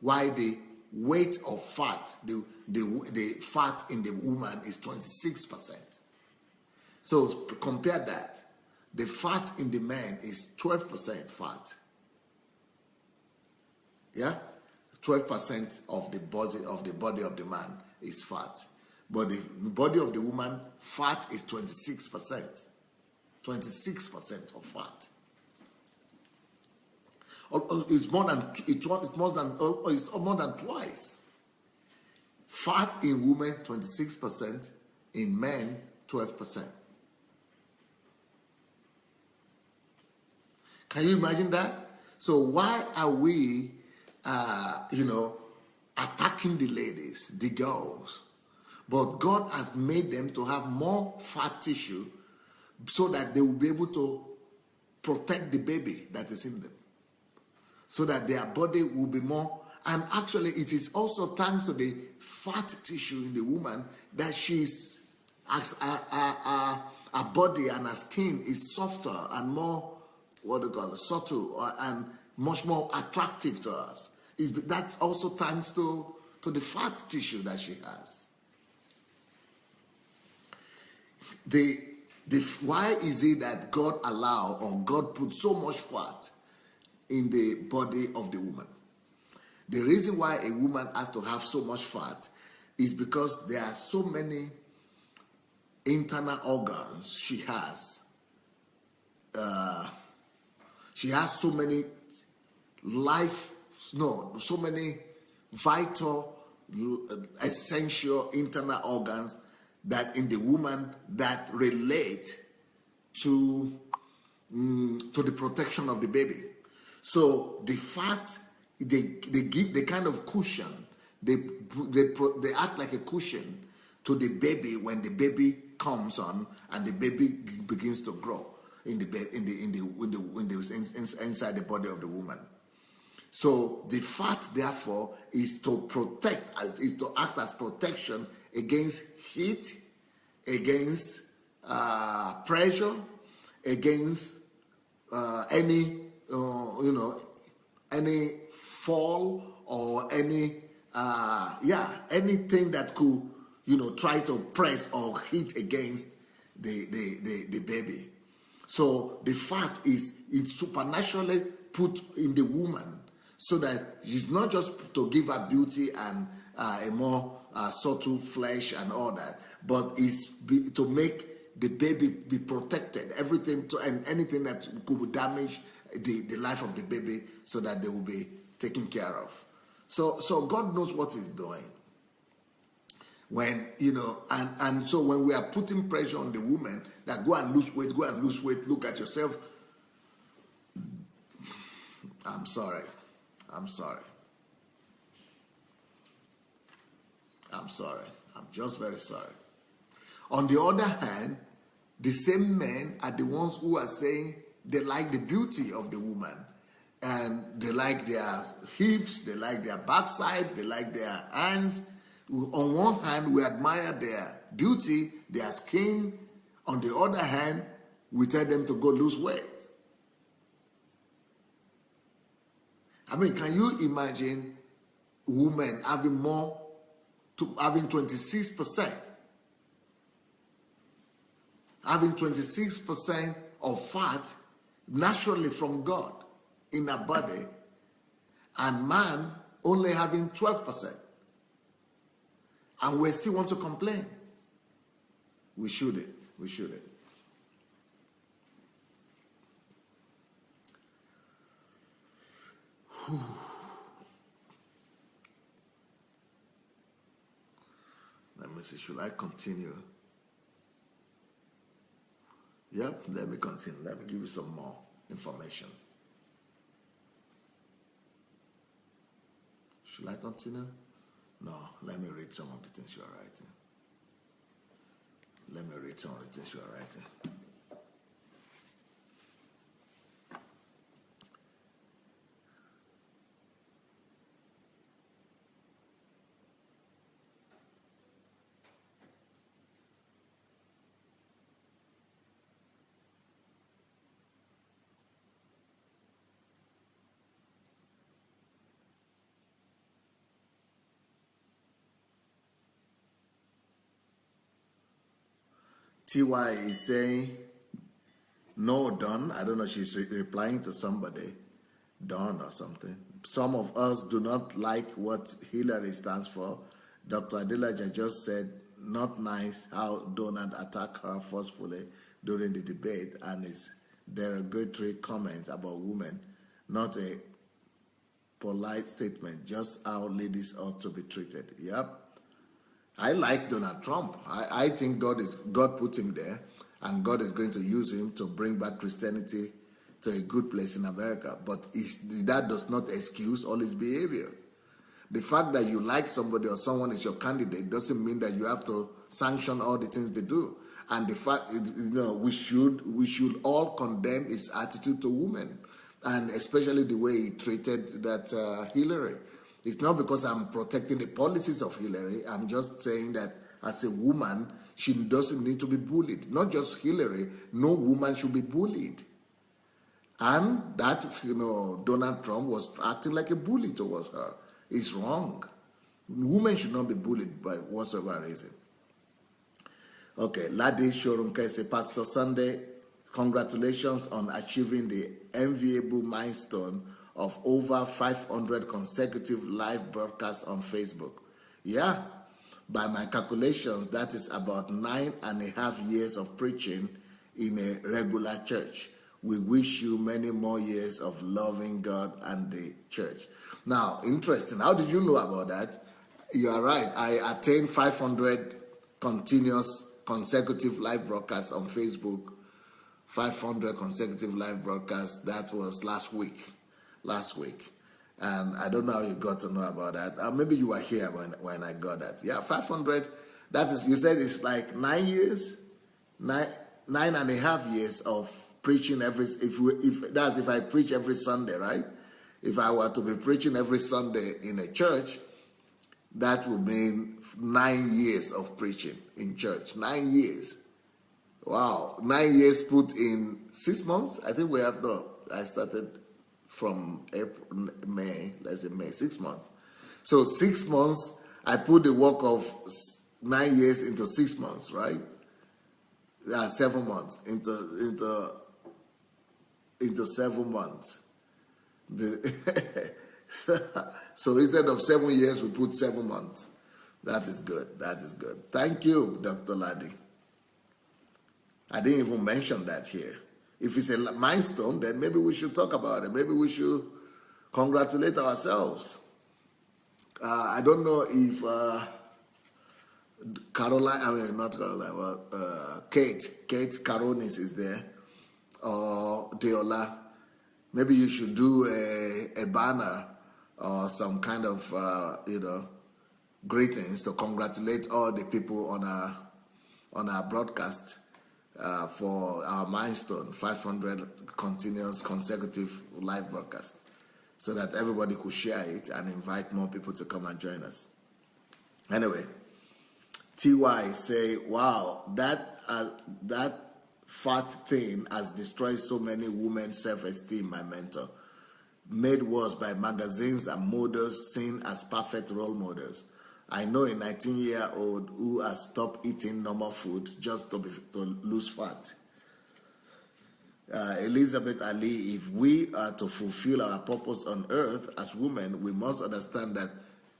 while the weight of fat, the fat in the woman is 26%. So compare that. The fat in the man is 12% fat. Yeah? 12% of the body of the man is fat. But the body of the woman, fat is 26%. 26% of fat. It's more than twice. Fat in women 26%, in men 12%. Can you imagine that? So why are we, attacking the ladies, the girls? But God has made them to have more fat tissue so that they will be able to protect the baby that is in them, so that their body will be more. And actually, it is also thanks to the fat tissue in the woman that she's, as her body and her skin is softer and more, subtle and much more attractive to us. That's also thanks to the fat tissue that she has. Why is it that God put so much fat in the body of the woman? The reason why a woman has to have so much fat is because there are so many internal organs she has. She has so many so many vital, essential internal organs that in the woman that relate to the protection of the baby. So the fat, they give the kind of cushion, they act like a cushion to the baby when the baby comes on and the baby begins to grow inside the body of the woman. So the fat, therefore, is to act as protection against heat, against pressure, against any fall or anything that could try to press or hit against the baby. So the fat it's supernaturally put in the woman so that it's not just to give her beauty and a more subtle flesh and all that, but it's to make the baby be protected, and anything that could damage the life of the baby, so that they will be taken care of. So God knows what He's doing. When so when we are putting pressure on the woman that go and lose weight, look at yourself. I'm sorry. I'm just very sorry. On the other hand, the same men are the ones who are saying they like the beauty of the woman. And they like their hips, they like their backside, they like their hands. On one hand, we admire their beauty, their skin. On the other hand, we tell them to go lose weight. I mean, can you imagine women having 26%? Having 26% of fat naturally from God in our body, and man only having 12%. And we still want to complain. We shouldn't. We shouldn't. Whew. Let me see, should I continue? Yep, let me continue. Let me give you some more information. Should I continue? No, let me read some of the things you are writing. Let me read some of the things you are writing. TY is saying, no, Don. I don't know, she's replying to somebody, Don or something. Some of us do not like what Hillary stands for. Dr. Adelaja just said, not nice how Donald attacked her forcefully during the debate, and his derogatory comments about women, not a polite statement, just how ladies ought to be treated. Yep. I like Donald Trump. I think God put him there, and God is going to use him to bring back Christianity to a good place in America. But that does not excuse all his behavior. The fact that you like somebody or someone is your candidate doesn't mean that you have to sanction all the things they do. And the fact, we should all condemn his attitude to women, and especially the way he treated that Hillary. It's not because I'm protecting the policies of Hillary. I'm just saying that as a woman, she doesn't need to be bullied. Not just Hillary. No woman should be bullied. And that, Donald Trump was acting like a bully towards her. It's wrong. Women should not be bullied by whatsoever reason. Okay, Ladi Shorunke says, Pastor Sunday, congratulations on achieving the enviable milestone of over 500 consecutive live broadcasts on Facebook. Yeah, by my calculations, that is about 9.5 years of preaching in a regular church. We wish you many more years of loving God and the church. Now, interesting. How did you know about that? You are right. I attained 500 continuous consecutive live broadcasts on Facebook. 500 consecutive live broadcasts. That was last week. And I don't know how you got to know about that. Maybe you were here when I got that. Yeah, 500. That is, you said it's like 9 years, 9.5 years of preaching if I preach every Sunday, right? If I were to be preaching every Sunday in a church, that would mean 9 years of preaching in church. 9 years. Wow. 9 years put in 6 months. I think I started from April, May, let's say May, 6 months. So 6 months, I put the work of 9 years into 6 months, right? 7 months into 7 months. So instead of 7 years, we put 7 months. That is good. That is good. Thank you, Dr. Ladi. I didn't even mention that here. If it's a milestone, then maybe we should talk about it. Maybe we should congratulate ourselves. I don't know if Kate Caronis is there, or Deola. Maybe you should do a banner or some kind of, greetings to congratulate all the people on our broadcast for our milestone, 500 continuous consecutive live broadcast. so that everybody could share it and invite more people to come and join us. Anyway, TY say, wow, that fat thing has destroyed so many women's self-esteem, my mentor. Made worse by magazines and models seen as perfect role models. I know a 19-year-old who has stopped eating normal food just to lose fat. Elizabeth Ali, if we are to fulfill our purpose on earth as women, we must understand that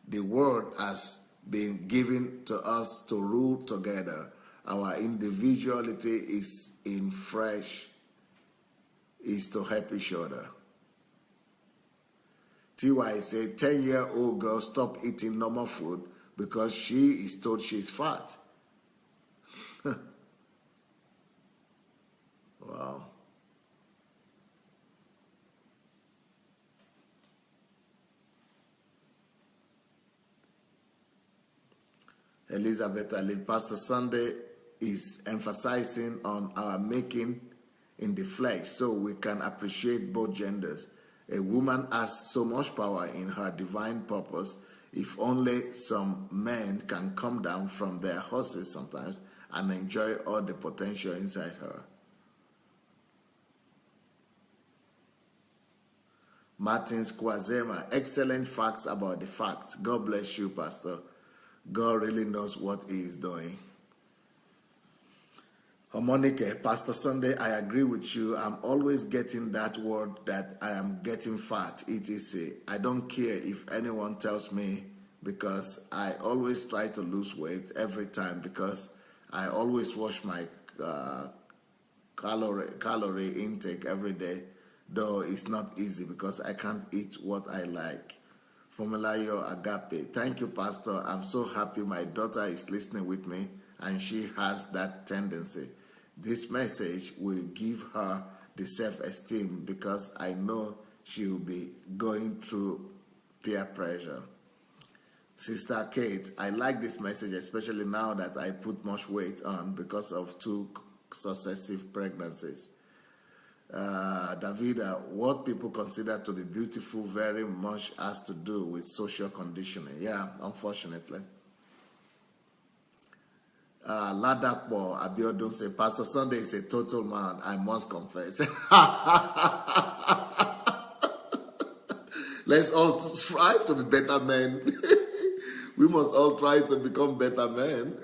the world has been given to us to rule together. Our individuality is to help each other. TY said, 10-year-old girl stopped eating normal food because she is told she's fat. Wow. Elizabeth Ali, Pastor Sunday is emphasizing on our making in the flesh so we can appreciate both genders. A woman has so much power in her divine purpose. If only some men can come down from their horses sometimes and enjoy all the potential inside her. Martins Kwazema, excellent facts about the facts. God bless you, Pastor. God really knows what he is doing. Harmonique, Pastor Sunday, I agree with you. I'm always getting that word that I am getting fat, etc. I don't care if anyone tells me, because I always try to lose weight every time, because I always watch my calorie intake every day, though it's not easy because I can't eat what I like. Formulayo Agape, thank you, Pastor. I'm so happy my daughter is listening with me and she has that tendency. This message will give her the self-esteem because I know she will be going through peer pressure. Sister Kate, I like this message, especially now that I put much weight on because of 2 successive pregnancies. Davida, what people consider to be beautiful very much has to do with social conditioning. Yeah, unfortunately. Ladakbo Abiodun say, Pastor Sunday is a total man, I must confess. Let's all strive to be better men. We must all try to become better men.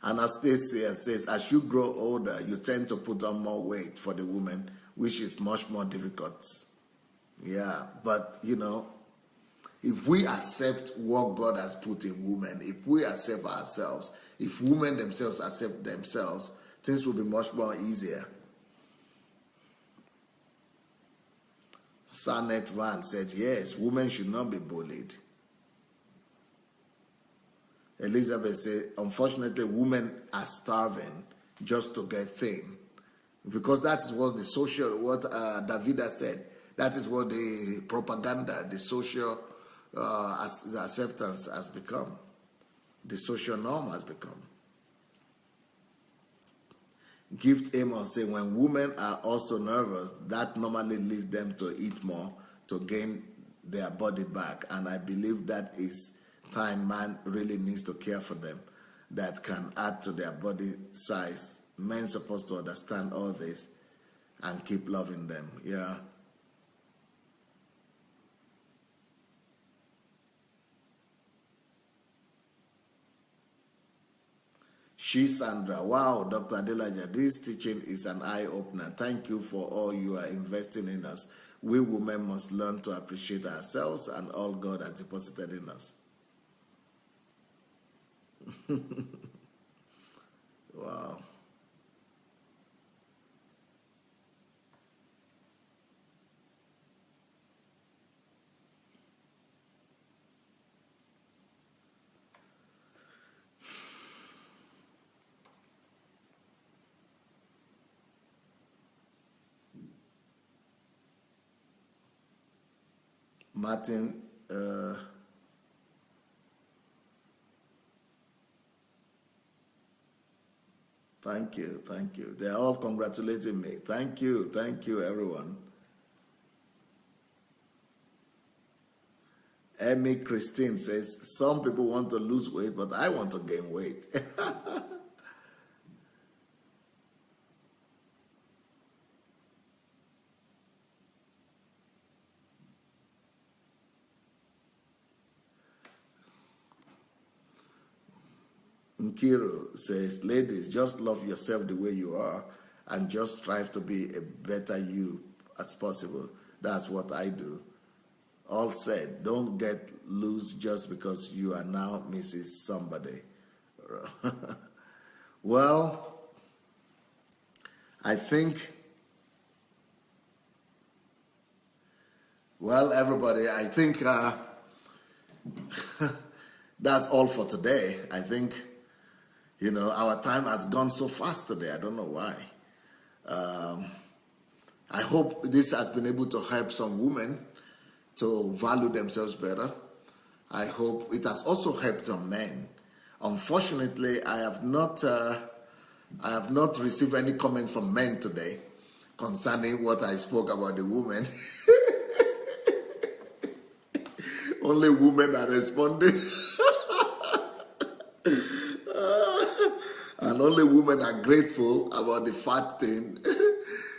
Anastasia says, as you grow older, you tend to put on more weight for the woman, which is much more difficult. Yeah, but you know, if we accept what God has put in women, if we accept ourselves, if women themselves accept themselves, things will be much more easier. Sanet Van said, yes, women should not be bullied. Elizabeth said, unfortunately, women are starving just to get thin. Because that is what the social, what Davida said, that is what the propaganda, the social the acceptance has become. The social norm has become. Gift Amos say, when women are also nervous, that normally leads them to eat more to gain their body back. And I believe that is time man really needs to care for them, that can add to their body size. Men supposed to understand all this and keep loving them. Yeah. She Sandra, wow, Dr. Adelaja, this teaching is an eye-opener. Thank you for all you are investing in us. We women must learn to appreciate ourselves and all God has deposited in us. Wow. Martin, Thank you, thank you. They're all congratulating me. Thank you, everyone. Emmy Christine says, some people want to lose weight, but I want to gain weight. Nkiru says, ladies, just love yourself the way you are and just strive to be a better you as possible. That's what I do. All said, don't get loose just because you are now Mrs. Somebody. Well, I think, everybody, I think that's all for today. I think, our time has gone so fast today. I don't know why. I hope this has been able to help some women to value themselves better. I hope it has also helped some men. Unfortunately, I have not received any comment from men today concerning what I spoke about the women. Only women are responding. And only women are grateful about the fat thing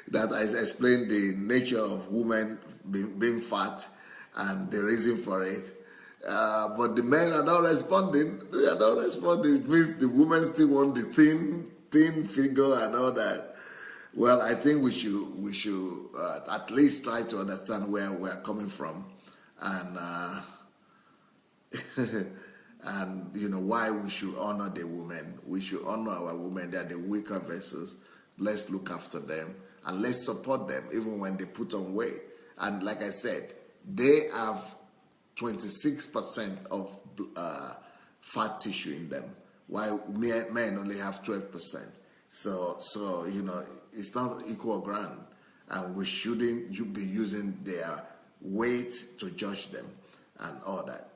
that I explained the nature of women being fat and the reason for it. But the men are not responding. They are not responding. It means the women still want the thin figure and all that. Well, I think we should at least try to understand where we're coming from, and and why we should honor the women. We should honor our women. They are the weaker vessels. Let's look after them and let's support them even when they put on weight. And like I said, they have 26% of fat tissue in them, while men only have 12%. So it's not equal ground, and we shouldn't be using their weight to judge them and all that.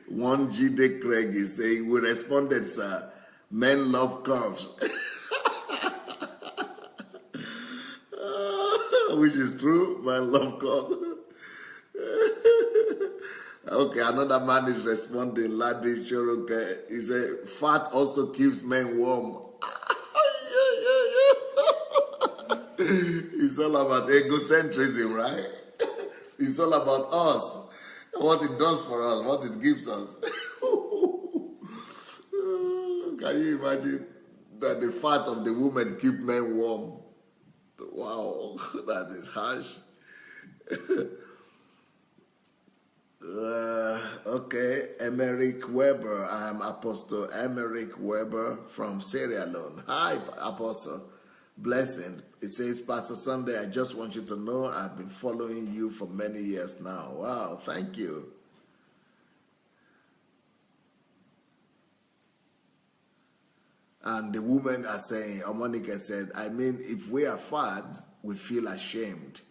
One G.D. Craig is saying, we responded, sir, men love curves. Which is true, men love curves. Okay, another man is responding, Ladi Choroke. He said, fat also keeps men warm. It's all about egocentrism, right? It's all about us, what it does for us, what it gives us. Can you imagine that the fat of the woman keep men warm? Wow, that is harsh. Okay, Emerick Weber. I'm Apostle Emerick Weber from Sierra Leone. Hi, Apostle. Blessing. It says, Pastor Sunday, I just want you to know I've been following you for many years now. Wow, thank you. And the women are saying, Monica said, I mean, if we are fat, we feel ashamed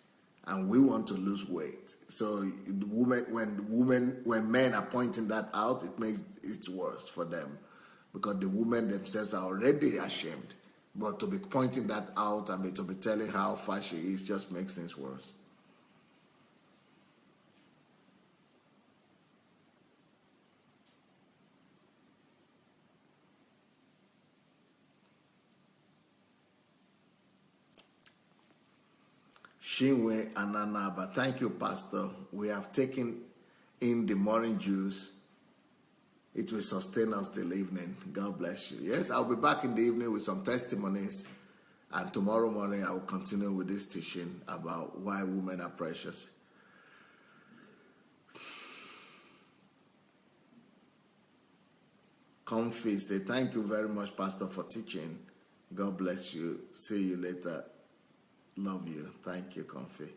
and we want to lose weight. So when men are pointing that out, it makes it worse for them because the women themselves are already ashamed. But to be pointing that out and to be telling how fat she is just makes things worse. Shinwe Ananaba, thank you, Pastor. We have taken in the morning juice. It will sustain us till evening. God bless you. Yes, I'll be back in the evening with some testimonies. And tomorrow morning, I will continue with this teaching about why women are precious. Comfy say, thank you very much, Pastor, for teaching. God bless you. See you later. Love you. Thank you, Comfy.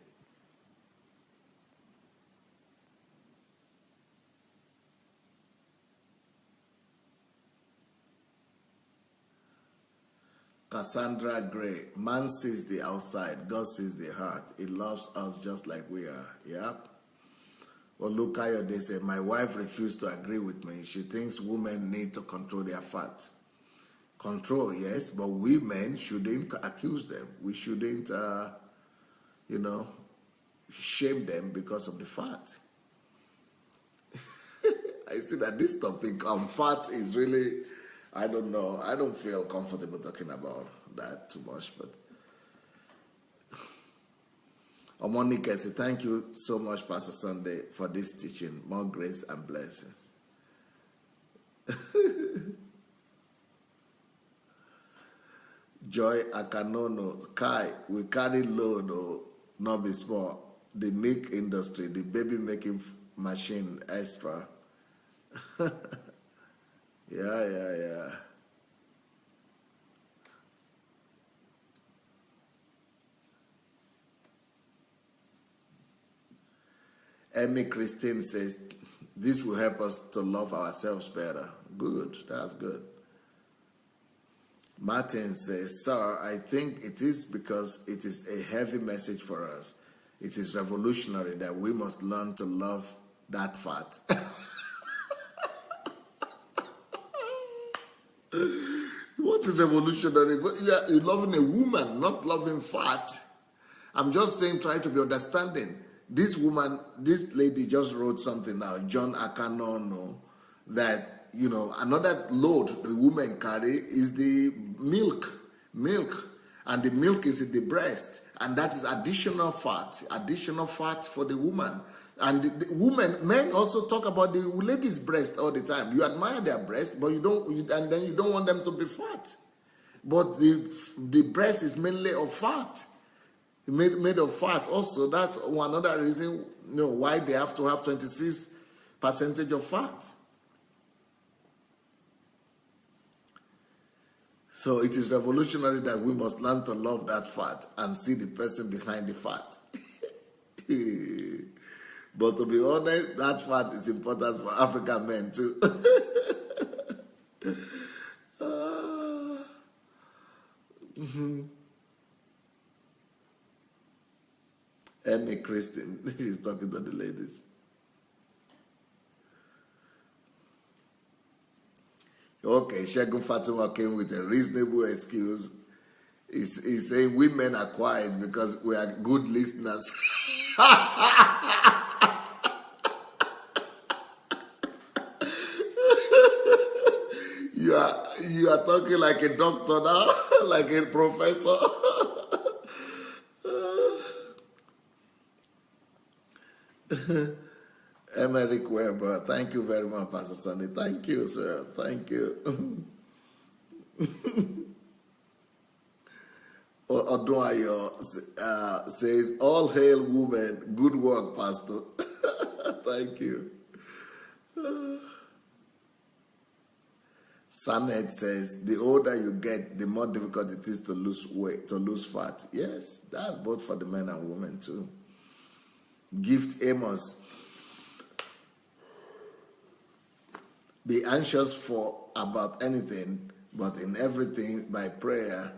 Cassandra Gray, man sees the outside, God sees the heart. He loves us just like we are. Yep. Olukayo, they say, my wife refused to agree with me. She thinks women need to control their fat. Control, yes, but we men shouldn't accuse them. We shouldn't, shame them because of the fat. I see that this topic on fat is really, I don't know. I don't feel comfortable talking about that too much, but Omonika said, thank you so much, Pastor Sunday, for this teaching. More grace and blessings. Joy Akanono, Kai, we carry load, not be small. The milk industry, the baby making machine, extra. Yeah. Emmy Christine says, this will help us to love ourselves better. Good, that's good. Martin says, sir, I think it is because it is a heavy message for us. It is revolutionary that we must learn to love that fat. What is revolutionary? You're loving a woman, not loving fat. I'm just saying, try to be understanding. This woman, this lady just wrote something now, John Akanono, that, another load the women carry is the milk. And the milk is in the breast. And that is additional fat for the woman. And the men also talk about the lady's breast all the time. You admire their breast, but you don't want them to be fat. But the breast is mainly of fat. Made of fat also. That's one other reason why they have to have 26% of fat. So it is revolutionary that we must learn to love that fat and see the person behind the fat. But to be honest, that fat is important for African men too. Emmy Christine, she's talking to the ladies. Okay, Shegun Fatima came with a reasonable excuse. He's saying women are quiet because we are good listeners. You are talking like a doctor now, like a professor. Emerick Weber, thank you very much, Pastor Sunday. Thank you, sir. Thank you. Oduayo says, all hail women. Good work, Pastor. Thank you. Sanet says, the older you get, the more difficult it is to lose weight, to lose fat. Yes, that's both for the men and women too. Gift Amos, be anxious about anything, but in everything by prayer,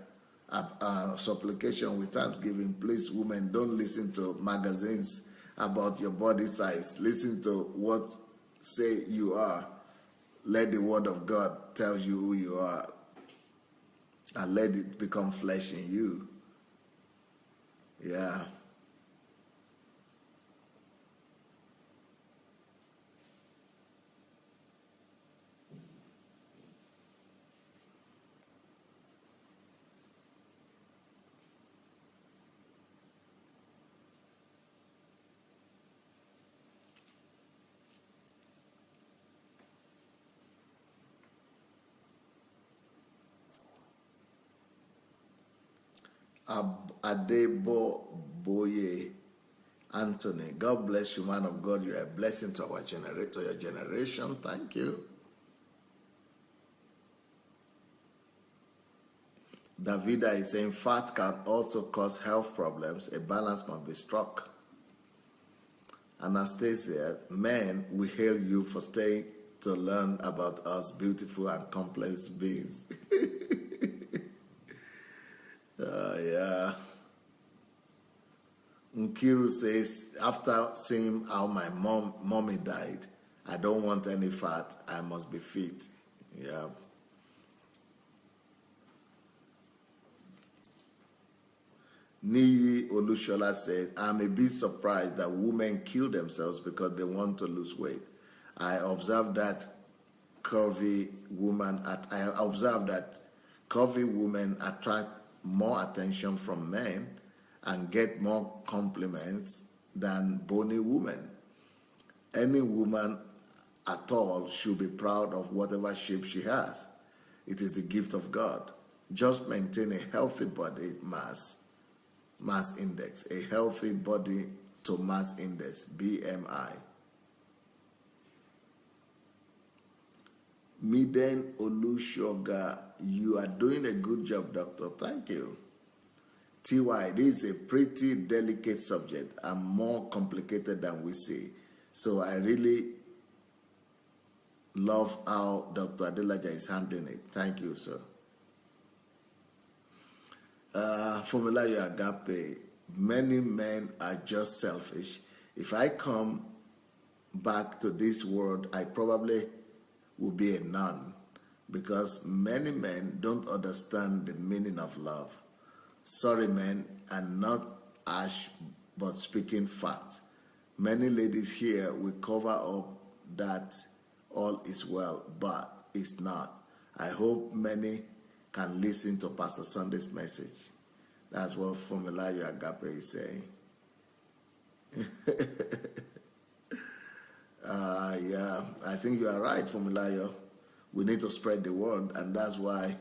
supplication with thanksgiving. Please, women, don't listen to magazines about your body size. Listen to what say you are. Let the word of God tell you who you are, and let it become flesh in you. Yeah. Adeboye Anthony, God bless you, man of God. You are a blessing to your generation. Thank you. Davida is saying fat can also cause health problems. A balance must be struck. Anastasia, men, we hail you for staying to learn about us beautiful and complex beings. Yeah. Nkiru says, after seeing how my mommy died, I don't want any fat. I must be fit. Yeah. Niyi Olushola says, I'm a bit surprised that women kill themselves because they want to lose weight. I observed that curvy women attract more attention from men and get more compliments than bony women. Any woman at all should be proud of whatever shape she has. It is the gift of God. Just maintain a healthy body mass index, a healthy body to mass index, BMI. Miden Olushoga, you are doing a good job, doctor. Thank you. TY, this is a pretty delicate subject and more complicated than we see. So I really love how Dr. Adelaja is handling it. Thank you, sir. Formula your agape. Many men are just selfish. If I come back to this world, I probably will be a nun because many men don't understand the meaning of love. Sorry, men, and not ash, but speaking fact. Many ladies here will cover up that all is well, but it's not. I hope many can listen to Pastor Sunday's message. That's what Formulayo Agape is saying. Yeah, I think you are right, Formulayo. We need to spread the word, and that's why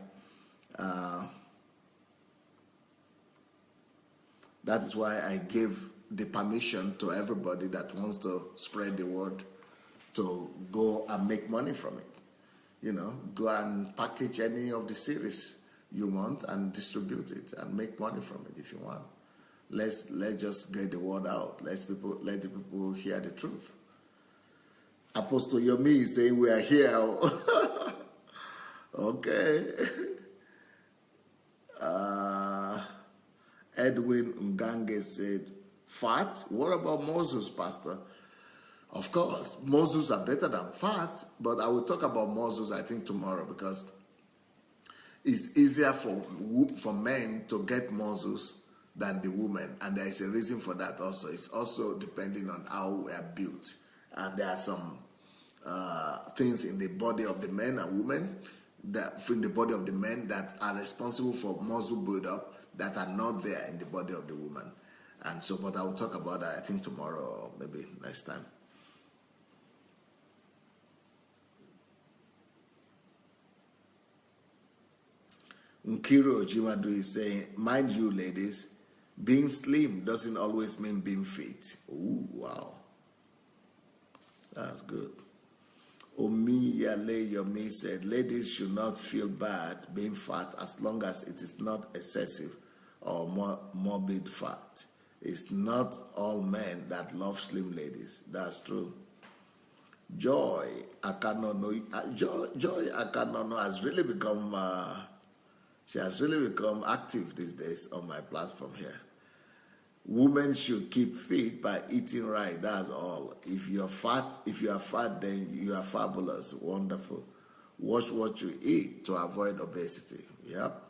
that is why I gave the permission to everybody that wants to spread the word to go and make money from it. You know, go and package any of the series you want and distribute it and make money from it if you want. Let's just get the word out. Let the people hear the truth. Apostle Yomi is saying we are here. Okay. Edwin Ngange said, fat? What about Moses, Pastor? Of course, Moses are better than fat, but I will talk about Moses, I think, tomorrow because it's easier for men to get Moses than the women, and there is a reason for that also. It's also depending on how we are built, and there are some things in the body of the men and women that are responsible for muscle build-up that are not there in the body of the woman. And so, but I will talk about that, I think, tomorrow or maybe next time. Nkiro Jimadu is saying, mind you, ladies, being slim doesn't always mean being fit. Ooh, wow. That's good. Omiyale Yomi said, ladies should not feel bad being fat as long as it is not excessive or morbid fat. It's not all men that love slim ladies. That's true. Joy Akanono has really become she has really become active these days on my platform here. Women should keep fit by eating right. That's all. If you are fat, then you are fabulous, wonderful. Watch what you eat to avoid obesity. Yep.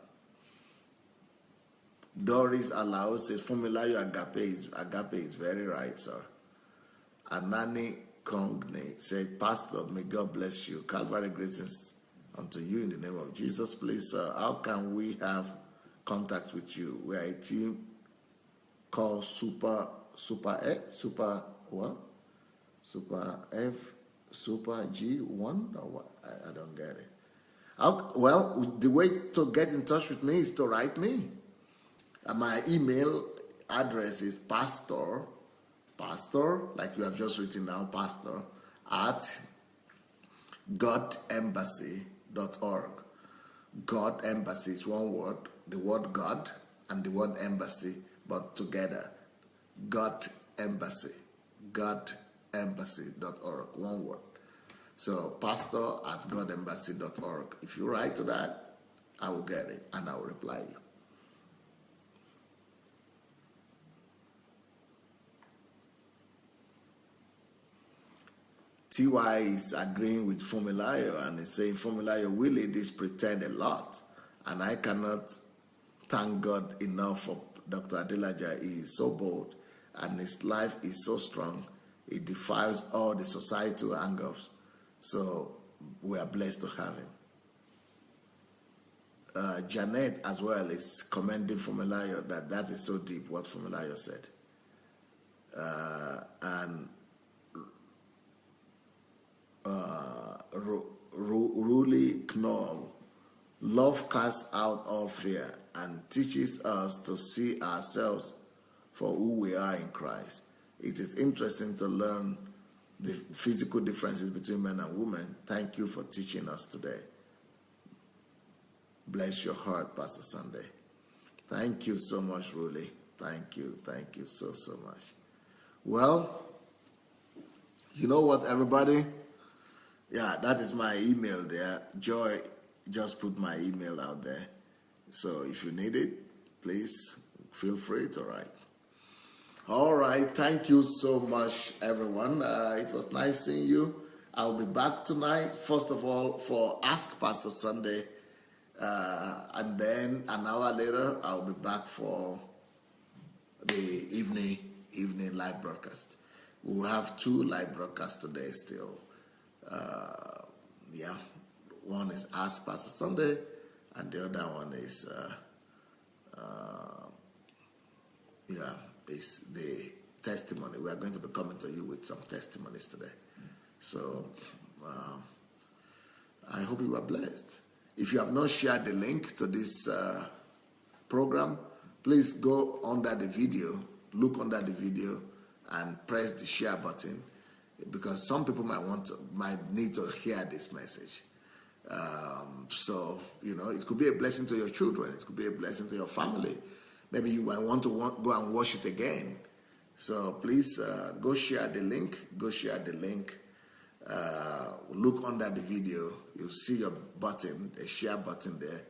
Doris Alao says, Formulayo Agape is very right, sir. Anani Kongne says, Pastor, may God bless you. Calvary greetings unto you in the name of Jesus. Please, sir, how can we have contact with you? We are a team called Super G1 or what? I don't get it. Well, the way to get in touch with me is to write me. My email address is pastor, like you have just written down, pastor, at godembassy.org. God Embassy is one word, the word God and the word embassy, but together. God Embassy, godembassy.org, one word. So pastor at godembassy.org. If you write to that, I will get it and I will reply you. TY is agreeing with Fumilayo and is saying, Fumilayo, we ladies pretend a lot. And I cannot thank God enough for Dr. Adelaja. He is so bold and his life is so strong. It defies all the societal angles. So we are blessed to have him. Janet as well is commending Fumilayo that is so deep what Fumilayo said. And Ruli Knoll, love casts out all fear and teaches us to see ourselves for who we are in Christ. It is interesting to learn the physical differences between men and women. Thank you for teaching us today. Bless your heart, Pastor Sunday. Thank you so much, Ruli. Thank you so much. Well, you know what, everybody? Yeah, that is my email there. Joy just put my email out there. So if you need it, please feel free to write. All right, thank you so much, everyone. It was nice seeing you. I'll be back tonight, first of all, for Ask Pastor Sunday. And then an hour later, I'll be back for the evening live broadcast. We'll have 2 live broadcasts today still. One is Ask Pastor Sunday, and the other one is is the testimony. We are going to be coming to you with some testimonies today. So I hope you are blessed. If you have not shared the link to this program, please go under the video, look under the video, and press the share button, because some people might need to hear this message. So, it could be a blessing to your children. It could be a blessing to your family. Maybe you might want to go and watch it again. So please go share the link. Look under the video. You'll see your button, a share button there.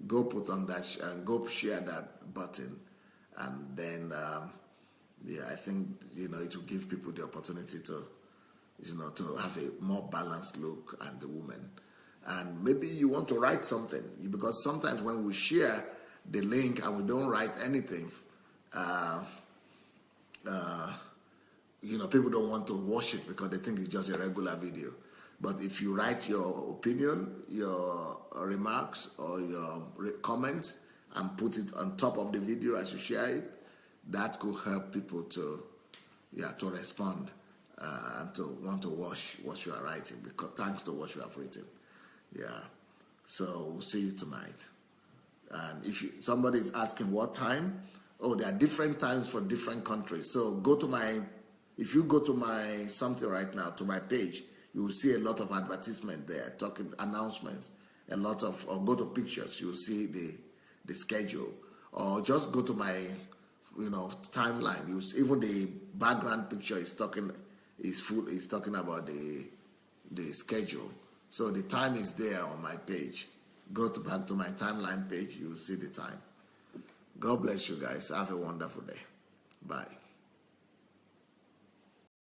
Go put on that and go share that button. And then, I think, it will give people the opportunity to, to have a more balanced look at the woman. And maybe you want to write something, because sometimes when we share the link and we don't write anything, people don't want to watch it because they think it's just a regular video. But if you write your opinion, your remarks, or your comments, and put it on top of the video as you share it, that could help people to respond and to want to watch what you are writing, because thanks to what you have written. So we'll see you tonight. And if somebody is asking what time, there are different times for different countries. So if you go to my something right now, to my page, you will see a lot of advertisement there, talking announcements, or go to pictures, you will see the schedule. Or just go to my timeline. Even the background picture is talking about the schedule. So the time is there on my page. Go back to my timeline page, you will see the time. God bless you guys. Have a wonderful day. Bye.